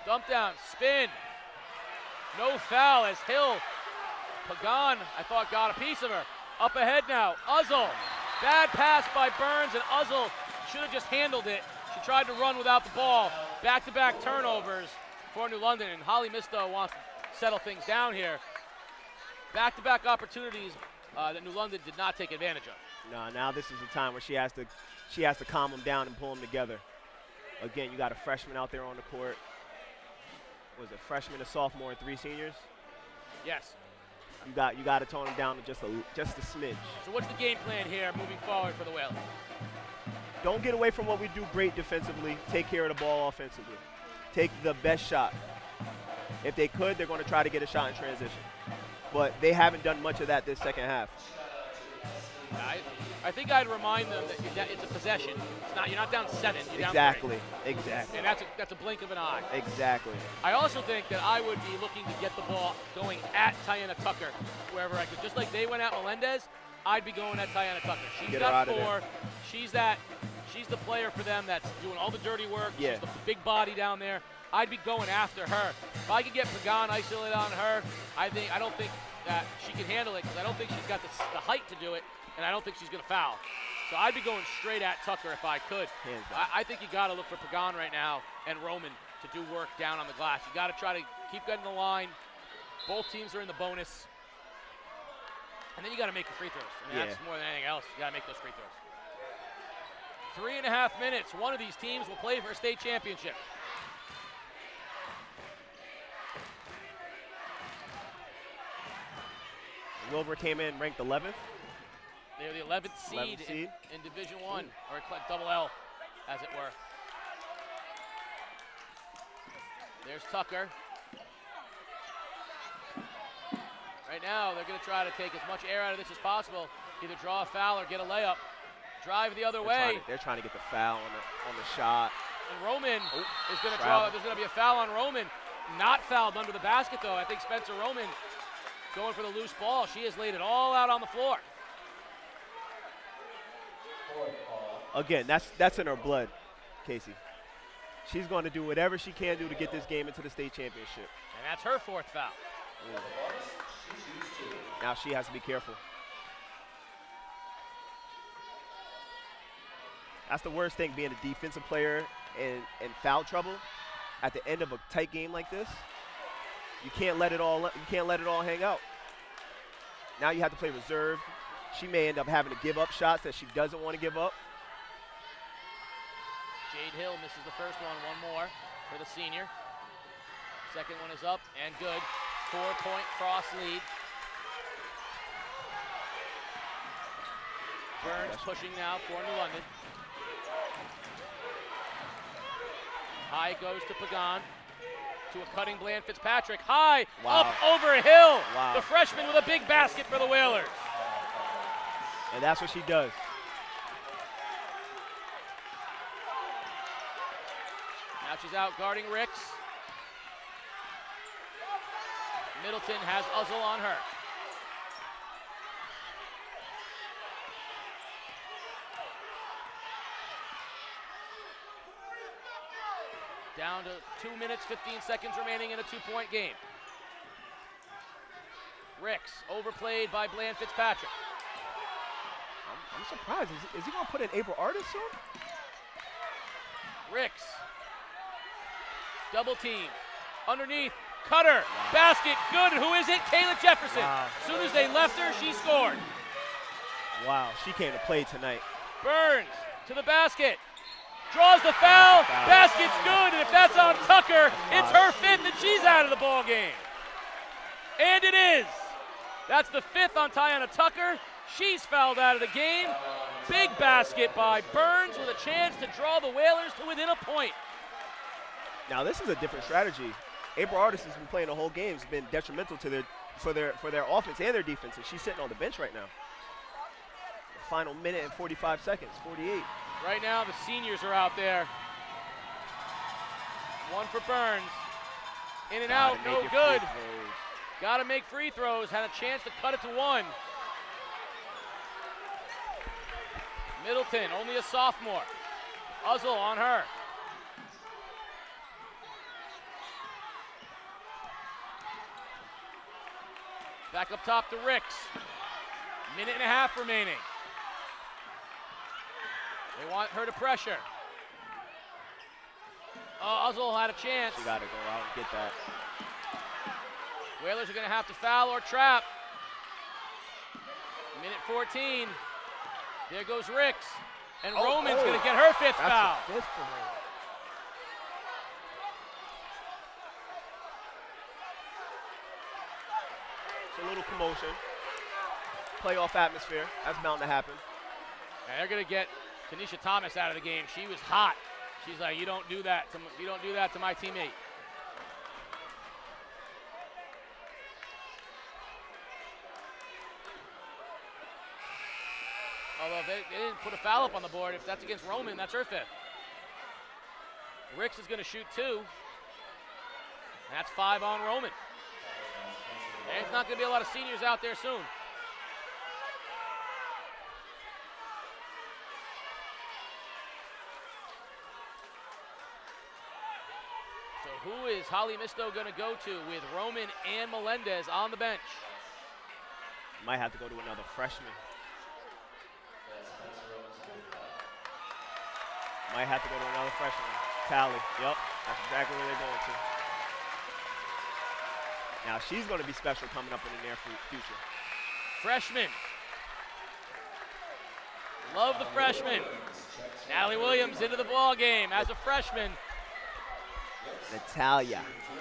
Dump down, spin. No foul as Hill. Pagan, I thought, got a piece of her. Up ahead now, Uzzle. Bad pass by Burns, and Uzzle should have just handled it. She tried to run without the ball. Back-to-back turnovers for New London, and Holly Misto wants to settle things down here. Back-to-back opportunities that New London did not take advantage of. No, now this is the time where she has to calm them down and pull them together. Again, you got a freshman out there on the court. Was it freshman, a sophomore, and 3 seniors? Yes. You got to tone them down to just a smidge. So what's the game plan here moving forward for the Whalers? Don't get away from what we do great defensively. Take care of the ball offensively. Take the best shot. If they could, they're going to try to get a shot in transition. But they haven't done much of that this second half. I think I'd remind them that it's a possession. You're not down 7. You're Exactly. down 3. And that's a blink of an eye. Exactly. I also think that I would be looking to get the ball going at Tiana Tucker wherever I could. Just like they went at Melendez, I'd be going at Tiana Tucker. She's got 4. She's the player for them that's doing all the dirty work. Yeah. She's the big body down there. I'd be going after her. If I could get Pagan isolated on her, I don't think that she can handle it because I don't think she's got the height to do it, and I don't think she's going to foul. So I'd be going straight at Tucker if I could. I think you got to look for Pagan right now and Roman to do work down on the glass. You got to try to keep getting the line. Both teams are in the bonus. And then you got to make the free throws. I mean, that's more than anything else. You got to make those free throws. 3.5 minutes. One of these teams will play for a state championship. Wilbur came in ranked 11th. They're the 11th seed in Division I, or double L, as it were. There's Tucker. Right now, they're going to try to take as much air out of this as possible. Either draw a foul or get a layup. Drive the other way. They're trying to get the foul on the shot. And Roman is going to draw. There's going to be a foul on Roman. Not fouled under the basket, though. I think Spencer Roman going for the loose ball. She has laid it all out on the floor. Again, that's in her blood, Casey. She's going to do whatever she can do to get this game into the state championship. And that's her 4th foul. Now she has to be careful. That's the worst thing, being a defensive player in foul trouble at the end of a tight game like this. You can't let it all hang out. Now you have to play reserve. She may end up having to give up shots that she doesn't want to give up. Jade Hill misses the first one more for the senior. Second one is up and good. 4-point Cross lead. Burns pushing now for New London. High goes to Pagan. To a cutting Bland Fitzpatrick. High, up over Hill. Wow. The freshman with a big basket for the Whalers. And that's what she does. Now she's out guarding Ricks. Middleton has Uzzle on her. Down to 2 minutes, 15 seconds remaining in a 2-point game. Ricks overplayed by Bland Fitzpatrick. I'm surprised. Is he going to put in April Artist soon? Ricks. Double team. Underneath. Cutter. Basket. Good. Who is it? Kayla Jefferson. Wow. As soon as they left her, she scored. Wow, she came to play tonight. Burns to the basket. Draws the foul. Basket's good. And if that's on Tucker, it's her 5th and she's out of the ball game. And it is. That's the 5th on Tiana Tucker. She's fouled out of the game. Big basket by Burns with a chance to draw the Whalers to within a point. Now this is a different strategy. April Artist has been playing the whole game. It's been detrimental to their offense and their defense, and she's sitting on the bench right now. The final minute and 45 seconds, 48. Right now the seniors are out there. One for Burns. In and out, no good. Got to make free throws. Had a chance to cut it to 1. Middleton, only a sophomore. Uzzle on her. Back up top to Ricks. Minute and a half remaining. They want her to pressure. Uzzle had a chance. She got to go out and get that. Whalers are going to have to foul or trap. Minute 14. There goes Ricks. And Roman's going to get her 5th foul. That's a 5th for her. It's a little commotion. Playoff atmosphere. That's bound to happen. And they're going to get Tanisha Thomas out of the game. She was hot. She's like, you don't do that to my teammate. Although if they didn't put a foul up on the board, if that's against Roman, that's her 5th. Ricks is going to shoot 2. And that's 5 on Roman. And it's not going to be a lot of seniors out there soon. So who is Holly Misto going to go to with Roman and Melendez on the bench? Might have to go to another freshman. Might have to go to another freshman. Tally. Yep, that's exactly where they're going to. Now she's going to be special coming up in the near future. Freshman. Love the freshman. Allie Williams into the ball game as a freshman. Natalia.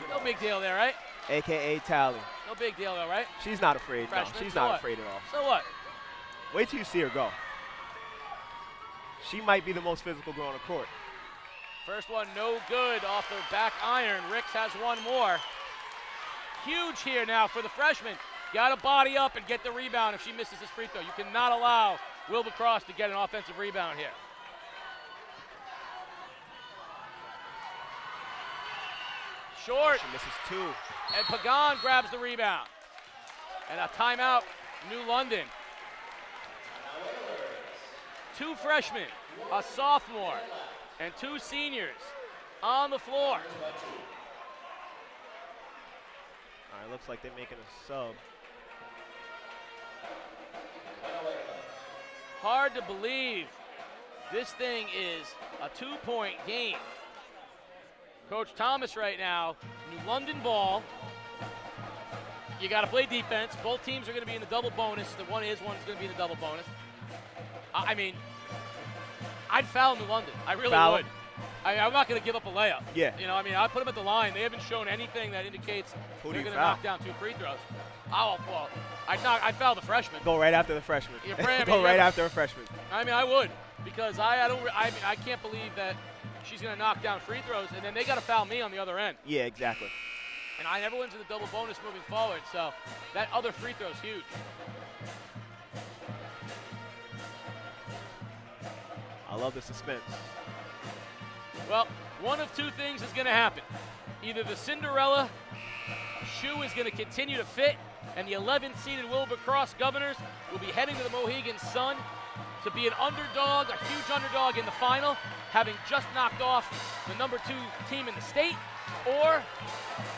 No big deal there, right? AKA Tally. No big deal though, right? She's not afraid. Freshman, No, she's so not what? afraid at all. So what? Wait till you see her go. She might be the most physical girl on the court. First one no good off the back iron. Ricks has one more. Huge here now for the freshman. Got to body up and get the rebound if she misses this free throw. You cannot allow Wilbur Cross to get an offensive rebound here. Short. She misses 2. And Pagan grabs the rebound. And a timeout, New London. 2 freshmen, a sophomore, and 2 seniors on the floor. All right, looks like they're making a sub. Hard to believe this thing is a 2-point game. Coach Thomas right now, New London ball. You got to play defense. Both teams are going to be in the double bonus. One's going to be in the double bonus. I mean, I'd foul New London. I really would. I'm not going to give up a layup. Yeah. You know, I mean, I put them at the line. They haven't shown anything that indicates they're going to knock down 2 free throws. Oh, well, I'd foul the freshman. Go right after the freshman. Yeah, Go right after a freshman. I mean, I would, because I can't believe that she's going to knock down free throws, and then they got to foul me on the other end. Yeah, exactly. And I never went to the double bonus moving forward, so that other free throw is huge. I love the suspense. Well, one of 2 things is going to happen. Either the Cinderella shoe is going to continue to fit, and the 11th-seeded Wilbur Cross Governors will be heading to the Mohegan Sun to be an underdog, a huge underdog in the final, having just knocked off the number 2 team in the state, or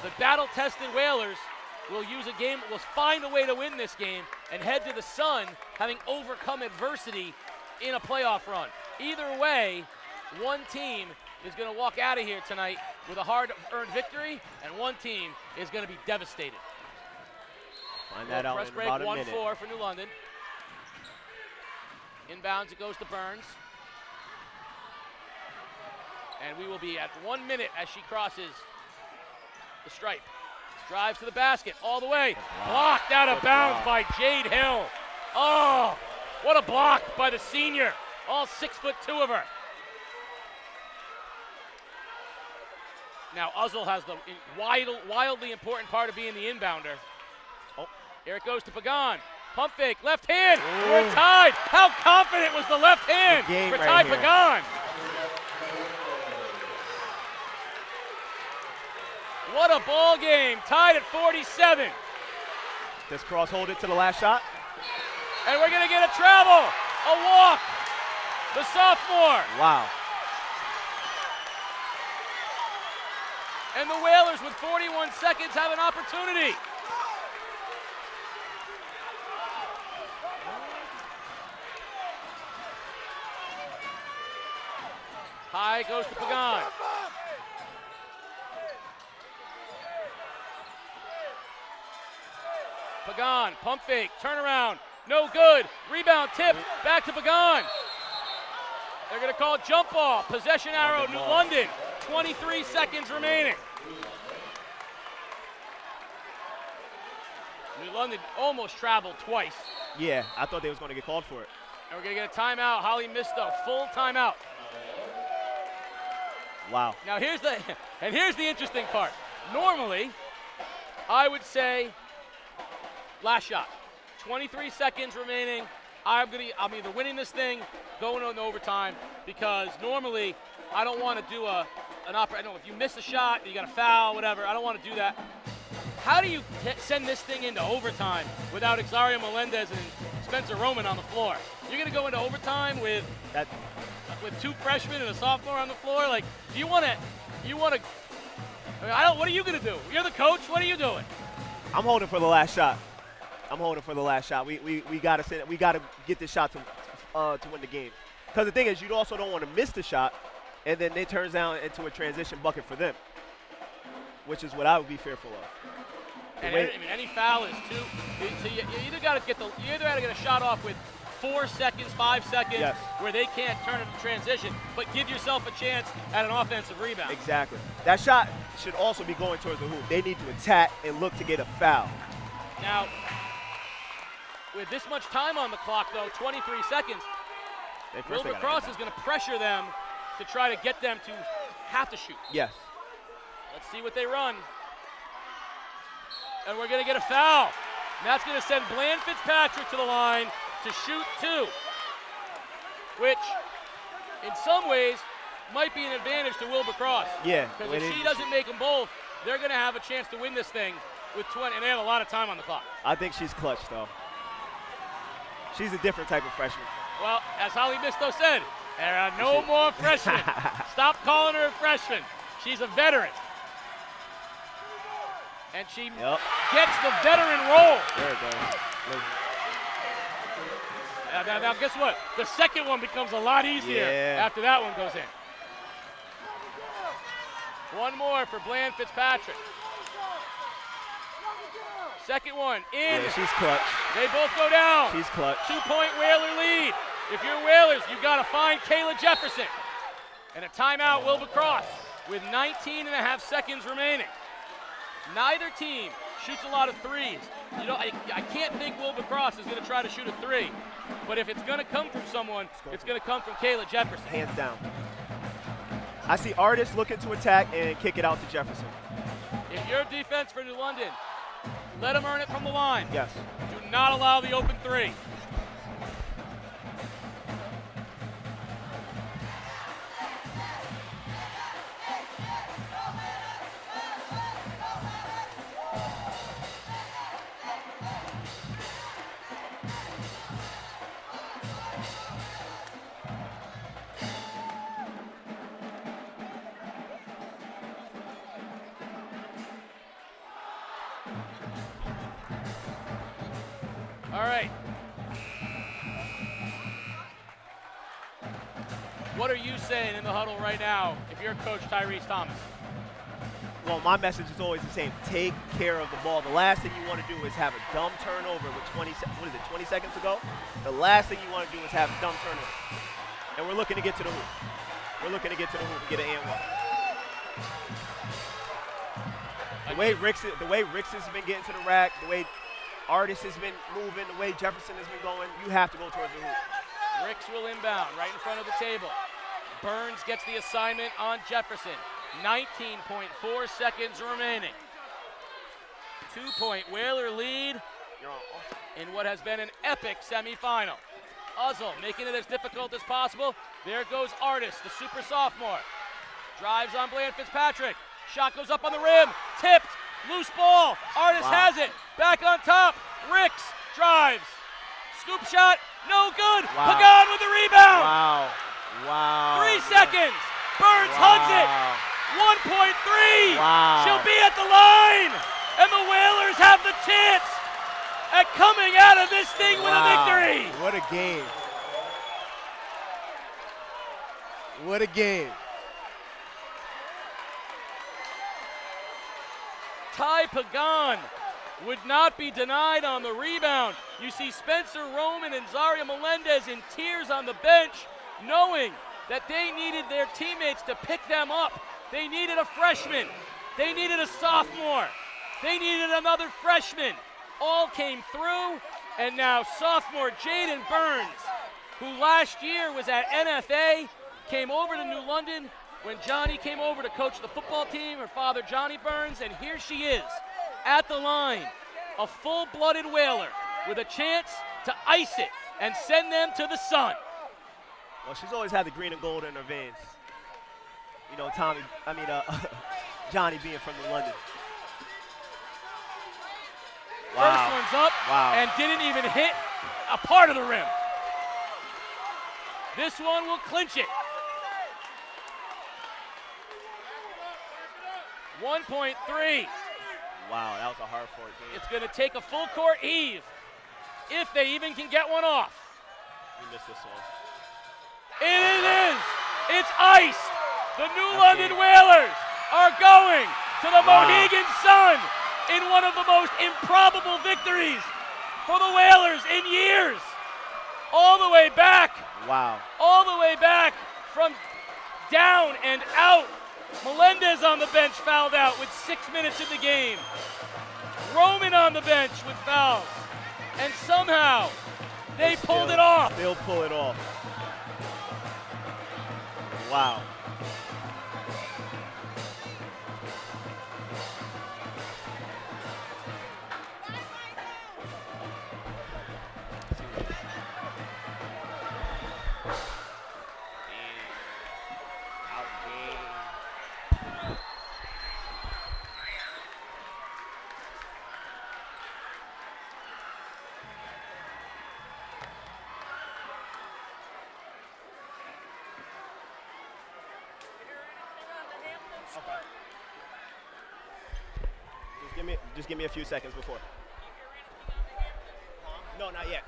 the battle-tested Whalers will find a way to win this game and head to the Sun having overcome adversity in a playoff run. Either way, one team is going to walk out of here tonight with a hard-earned victory, and one team is going to be devastated. Find that out in about a minute. Press break 1-4 for New London. Inbounds, it goes to Burns. And we will be at 1 minute as she crosses the stripe. Drives to the basket all the way. Blocked out of bounds by Jade Hill. Oh, what a block by the senior. All 6'2" of her. Now Uzzle has the wildly important part of being the inbounder. Oh, here it goes to Pagan. Pump fake, left hand. Ooh. We're tied. How confident was the left hand for Ty Pagan? What a ball game. Tied at 47. Does Cross hold it to the last shot? And we're going to get a travel. A walk. The sophomore. Wow. And the Whalers with 41 seconds have an opportunity. High goes to Pagan. Pagan, pump fake, turnaround, no good. Rebound tip, back to Pagan. They're going to call jump ball. Possession arrow, New London. 23 seconds remaining. New London almost traveled twice. Yeah, I thought they was going to get called for it. And we're going to get a timeout. Holly missed a full timeout. Wow. Now here's the interesting part. Normally, I would say last shot. 23 seconds remaining. I'm either winning this thing, going on overtime, because normally I don't want to do I know if you miss a shot, you got a foul, whatever. I don't want to do that. How do you send this thing into overtime without Exaria Melendez and Spencer Roman on the floor? You're going to go into overtime with 2 freshmen and a sophomore on the floor? Like, you want to, what are you going to do? You're the coach. What are you doing? I'm holding for the last shot. We got to get this shot to win the game. Because the thing is, you also don't want to miss the shot, and then it turns down into a transition bucket for them, which is what I would be fearful of. And any foul is 2. So you either got to get a shot off with 4 seconds, 5 seconds, yes, where they can't turn it to transition, but give yourself a chance at an offensive rebound. Exactly. That shot should also be going towards the hoop. They need to attack and look to get a foul. Now, with this much time on the clock, though, 23 seconds, Wilbur Cross is going to pressure them to try to get them to have to shoot. Yes. Let's see what they run. And we're going to get a foul. And that's going to send Bland Fitzpatrick to the line to shoot 2, which in some ways might be an advantage to Wilbur Cross. Yeah. Because if she doesn't make them both, they're going to have a chance to win this thing with 20, and they have a lot of time on the clock. I think she's clutch, though. She's a different type of freshman. Well, as Holly Misto said, there are no more freshmen. Stop calling her a freshman. She's a veteran. And she gets the veteran role. There it goes. Now, guess what? The second one becomes a lot easier after that one goes in. One more for Bland Fitzpatrick. Second one in. Yeah, she's clutch. They both go down. She's clutch. 2-point Whaler lead. If you're Whalers, you've got to find Kayla Jefferson. And a timeout, Wilbur Cross, with 19 and a half seconds remaining. Neither team shoots a lot of threes. You know, I can't think Wilbur Cross is going to try to shoot a three. But if it's going to come from someone, it's going to come from Kayla Jefferson. Hands down. I see Artis looking to attack and kick it out to Jefferson. If you're defense for New London, let them earn it from the line. Yes. Do not allow the open three. All right. What are you saying in the huddle right now if you're Coach Tyrese Thomas? Well, my message is always the same. Take care of the ball. The last thing you want to do is have a dumb turnover with 20 seconds to go? The last thing you want to do is have a dumb turnover. And we're looking to get to the hoop. We're looking to get to the hoop and get an and one. The way Ricks has been getting to the rack, the way Artis has been moving, the way Jefferson has been going, you have to go towards the hoop. Ricks will inbound right in front of the table. Burns gets the assignment on Jefferson. 19.4 seconds remaining. 2-point Whaler lead in what has been an epic semifinal. Uzzle making it as difficult as possible. There goes Artis, the super sophomore. Drives on Bland Fitzpatrick. Shot goes up on the rim. Tipped. Loose ball. Artis has it. Back on top. Ricks drives. Scoop shot. No good. Pagan with the rebound. Wow. 3 seconds. Burns hugs it. 1.3. She'll be at the line. And the Whalers have the chance at coming out of this thing with a victory. What a game. What a game. Ty Pagan would not be denied on the rebound. You see Spencer Roman and Zaria Melendez in tears on the bench, knowing that they needed their teammates to pick them up. They needed a freshman. They needed a sophomore. They needed another freshman. All came through, and now sophomore Jaden Burns, who last year was at NFA, came over to New London when Johnny came over to coach the football team, her father Johnny Burns, and here she is at the line, a full-blooded Whaler with a chance to ice it and send them to the sun. Well, she's always had the green and gold in her veins. You know, Johnny being from New London. First one's up and didn't even hit a part of the rim. This one will clinch it. 1.3. Wow, that was a hard fought game. It's going to take a full court heave if they even can get one off. We missed this one. It is. It's iced. The New London Whalers are going to the Mohegan Sun in one of the most improbable victories for the Whalers in years. All the way back. Wow. All the way back from down and out. Melendez on the bench fouled out with 6 minutes in the game. Roman on the bench with fouls. And somehow they pulled it off. They'll pull it off. Wow. Okay. Just give me a few seconds before. No, not yet.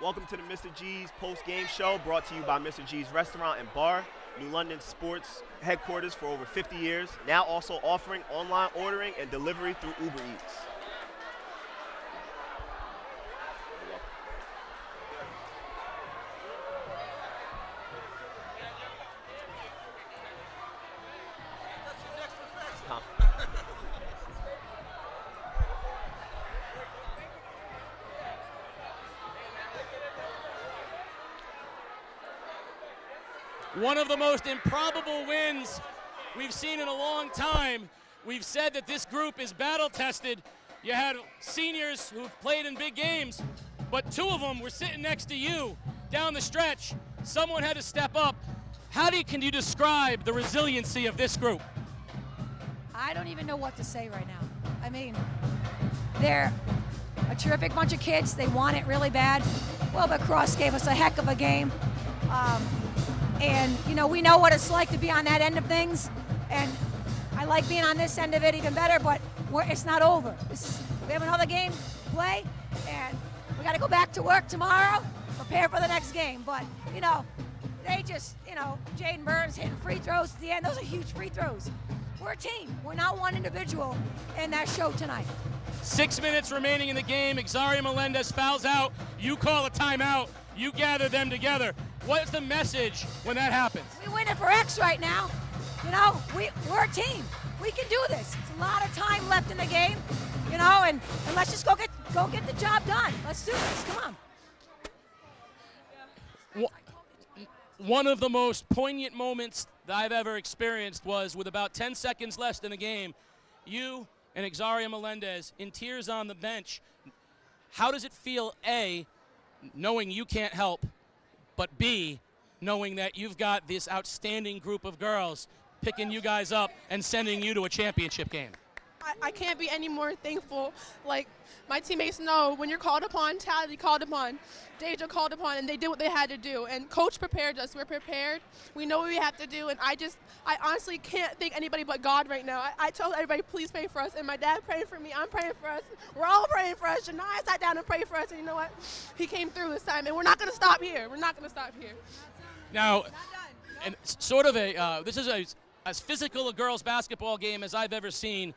Welcome to the Mr. G's post-game show, brought to you by Mr. G's Restaurant and Bar, New London sports headquarters for over 50 years, now also offering online ordering and delivery through Uber Eats. One of the most improbable wins we've seen in a long time. We've said that this group is battle-tested. You had seniors who've played in big games, but two of them were sitting next to you down the stretch. Someone had to step up. Can you describe the resiliency of this group? I don't even know what to say right now. I mean, they're a terrific bunch of kids. They want it really bad. Wilbur Cross gave us a heck of a game. And, you know, we know what it's like to be on that end of things. And I like being on this end of it even better, but it's not over. We have another game to play, and we got to go back to work tomorrow, prepare for the next game. But, you know, they just, you know, Jaden Burns hitting free throws at the end. Those are huge free throws. We're a team. We're not one individual in that show tonight. 6 minutes remaining in the game. Exaria Melendez fouls out. You call a timeout. You gather them together. What's the message when that happens? We win it for X right now. You know, we're a team. We can do this. It's a lot of time left in the game, you know, and let's just go get the job done. Let's do this. Come on. One of the most poignant moments that I've ever experienced was with about 10 seconds left in the game, you and Exaria Melendez in tears on the bench. How does it feel, A, knowing you can't help, but B, knowing that you've got this outstanding group of girls picking you guys up and sending you to a championship game? I can't be any more thankful. Like, my teammates know when you're called upon, Tally called upon, Deja called upon, and they did what they had to do. And Coach prepared us. We're prepared. We know what we have to do. And I honestly can't thank anybody but God right now. I told everybody, please pray for us. And my dad praying for me. I'm praying for us. We're all praying for us. Shania sat down and prayed for us. And you know what? He came through this time. And we're not going to stop here. We're not going to stop here. Now, and sort of this is as physical a girls basketball game as I've ever seen.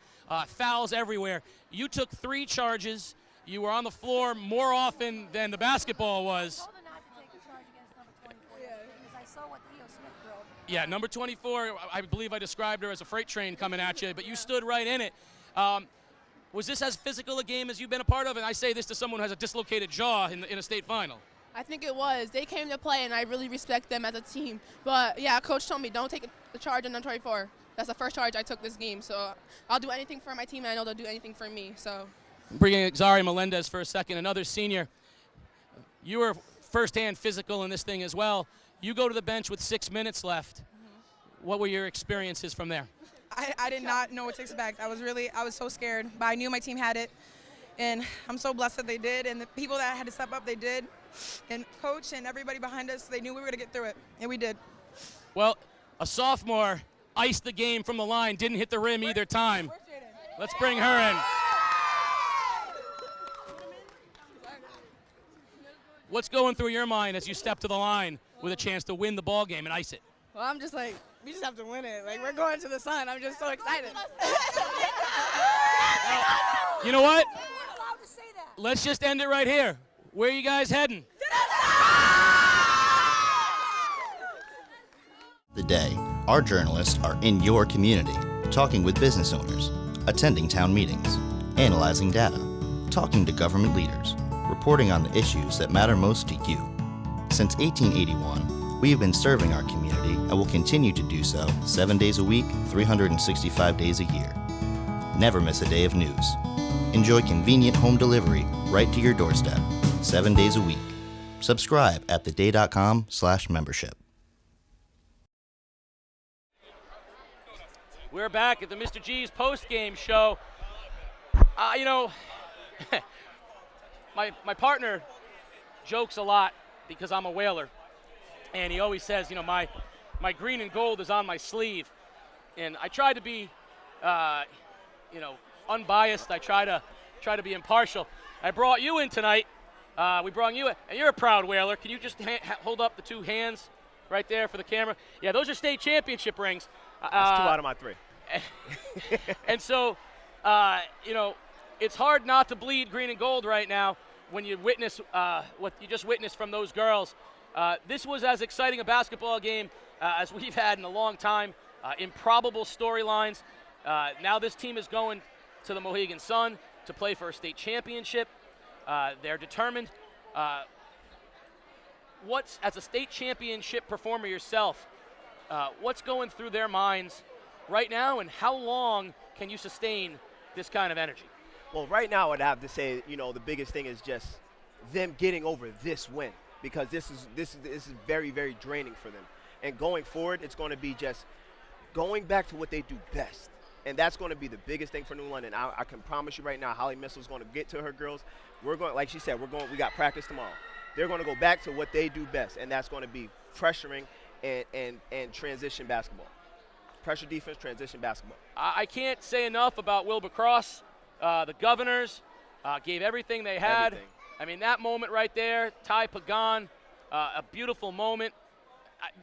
Fouls everywhere. You took 3 charges. You were on the floor more often than the basketball was. Yeah, number 24, I believe I described her as a freight train coming at you, but you stood right in it. Was this as physical a game as you've been a part of? And I say this to someone who has a dislocated jaw in a state final. I think it was. They came to play, and I really respect them as a team. But, yeah, Coach told me, don't take the charge on number 24. That's the first charge I took this game. So I'll do anything for my team, and I know they'll do anything for me. So, bringing Exaria Melendez for a second, another senior. You were firsthand physical in this thing as well. You go to the bench with 6 minutes left. What were your experiences from there? I did not know what to expect. I was so scared, but I knew my team had it. And I'm so blessed that they did, and the people that had to step up, they did. And Coach and everybody behind us, they knew we were going to get through it, and we did. Well, a sophomore iced the game from the line, didn't hit the rim either time. Let's bring her in. What's going through your mind as you step to the line with a chance to win the ball game and ice it? Well, I'm just like, we just have to win it. Like, we're going to the sun. I'm just so excited. You know what? Let's just end it right here. Where are you guys heading? The day, our journalists are in your community, talking with business owners, attending town meetings, analyzing data, talking to government leaders, reporting on the issues that matter most to you. Since 1881, we have been serving our community and will continue to do so 7 days a week, 365 days a year. Never miss a day of news. Enjoy convenient home delivery right to your doorstep, 7 days a week. Subscribe at theday.com/membership. We're back at the Mr. G's post-game show. My partner jokes a lot because I'm a Whaler, and he always says, my green and gold is on my sleeve, and I try to be, unbiased. I try to be impartial. I brought you in tonight. We brought you in, and you're a proud Whaler. Can you just hold up the two hands right there for the camera? Yeah, those are state championship rings. That's 2 out of my 3. And so, it's hard not to bleed green and gold right now when you witness what you just witnessed from those girls. This was as exciting a basketball game as we've had in a long time. Improbable storylines. Now this team is going to the Mohegan Sun to play for a state championship. They're determined. As a state championship performer yourself, what's going through their minds right now, and how long can you sustain this kind of energy? Well, right now I'd have to say, the biggest thing is just them getting over this win, because this is very, very draining for them. And going forward, it's going to be just going back to what they do best. And that's going to be the biggest thing for New London. I can promise you right now, Holly Missel's going to get to her girls. We're going, like she said, we got practice tomorrow. They're going to go back to what they do best, and that's going to be pressuring and transition basketball. Pressure defense, transition basketball. I can't say enough about Wilbur Cross. The Governors gave everything they had. Everything. I mean, that moment right there, Ty Pagan, a beautiful moment.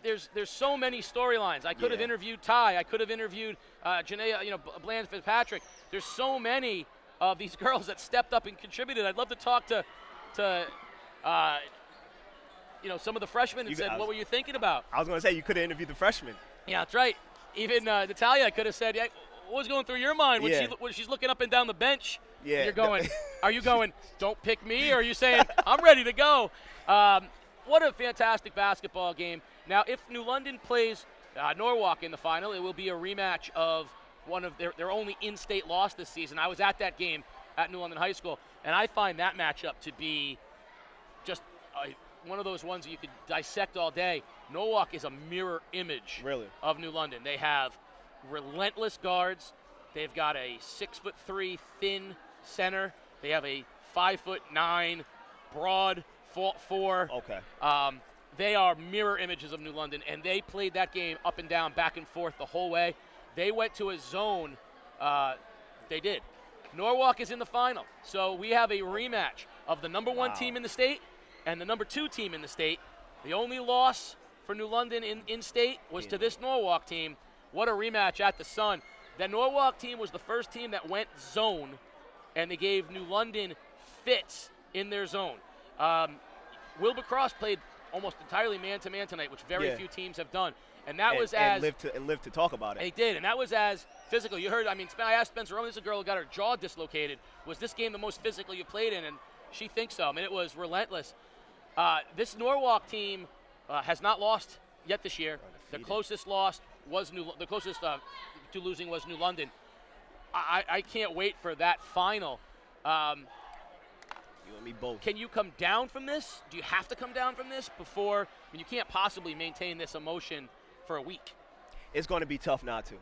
There's so many storylines. I could have interviewed Ty. I could have interviewed Janaea, Bland Fitzpatrick. There's so many of these girls that stepped up and contributed. I'd love to talk to some of the freshmen and said, what were you thinking about? I was going to say, you could have interviewed the freshmen. Yeah, that's right. Even Natalia could have said, what was going through your mind when she's looking up and down the bench? Yeah. You're going, are you going, don't pick me? Or are you saying, I'm ready to go? What a fantastic basketball game. Now, if New London plays Norwalk in the final, it will be a rematch of one of their only in-state loss this season. I was at that game at New London High School, and I find that matchup to be just one of those ones that you could dissect all day. Norwalk is a mirror image of New London. They have relentless guards. They've got a 6'3" thin center. They have a 5'9" broad 4. Okay. They are mirror images of New London, and they played that game up and down, back and forth the whole way. They went to a zone. They did. Norwalk is in the final, so we have a rematch of the number 1 team in the state and the number 2 team in the state. The only loss for New London in state was to this Norwalk team. What a rematch at the Sun. That Norwalk team was the first team that went zone, and they gave New London fits in their zone. Wilbur Cross played almost entirely man-to-man tonight, which very few teams have done. And that was lived to talk about it. They did, and that was as physical. You heard, I asked Spencer Roman, this is a girl who got her jaw dislocated. Was this game the most physical you played in? And she thinks so. I mean, it was relentless. This Norwalk team has not lost yet this year. The closest loss was the closest to losing was New London. I can't wait for that final. You and me both. Can you come down from this? Do you have to come down from this before? You can't possibly maintain this emotion for a week. It's going to be tough not to.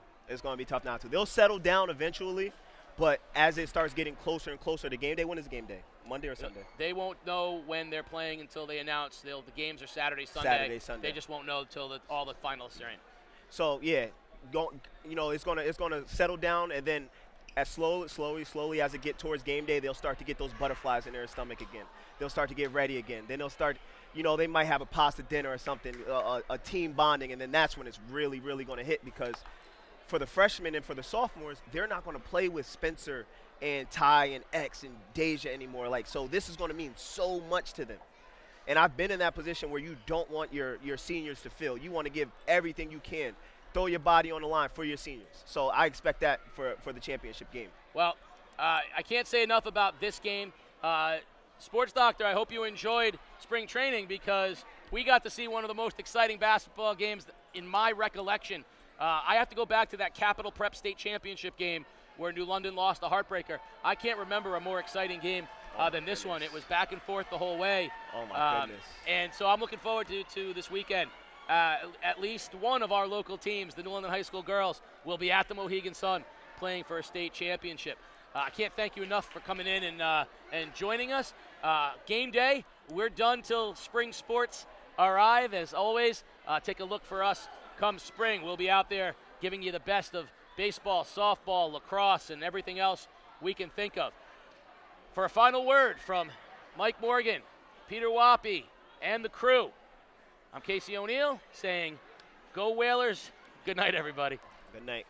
They'll settle down eventually, but as it starts getting closer and closer to game day, when is game day? Monday or Sunday? They won't know when they're playing until they announce. The games are Saturday, Sunday. They just won't know until all the finalists are in. So yeah, it's gonna settle down, and then as slowly as it get towards game day, they'll start to get those butterflies in their stomach again. They'll start to get ready again. Then they'll start, they might have a pasta dinner or something, a team bonding, and then that's when it's really, really going to hit, because for the freshmen and for the sophomores, they're not going to play with Spencer and Ty and X and Deja anymore. So this is going to mean so much to them. And I've been in that position where you don't want your seniors to feel. You want to give everything you can. Throw your body on the line for your seniors. So I expect that for the championship game. Well, I can't say enough about this game. Sports Doctor, I hope you enjoyed spring training, because we got to see one of the most exciting basketball games in my recollection. I have to go back to that Capital Prep State Championship game where New London lost a heartbreaker. I can't remember a more exciting game than this one. It was back and forth the whole way. Oh, my goodness. And so I'm looking forward to this weekend. At least one of our local teams, the New London High School girls, will be at the Mohegan Sun playing for a state championship. I can't thank you enough for coming in and joining us. Game day, we're done till spring sports arrive. As always, take a look for us come spring. We'll be out there giving you the best of baseball, softball, lacrosse, and everything else we can think of. For a final word from Mike Morgan, Peter Wappy, and the crew, I'm Casey O'Neill saying, go Whalers. Good night, everybody. Good night.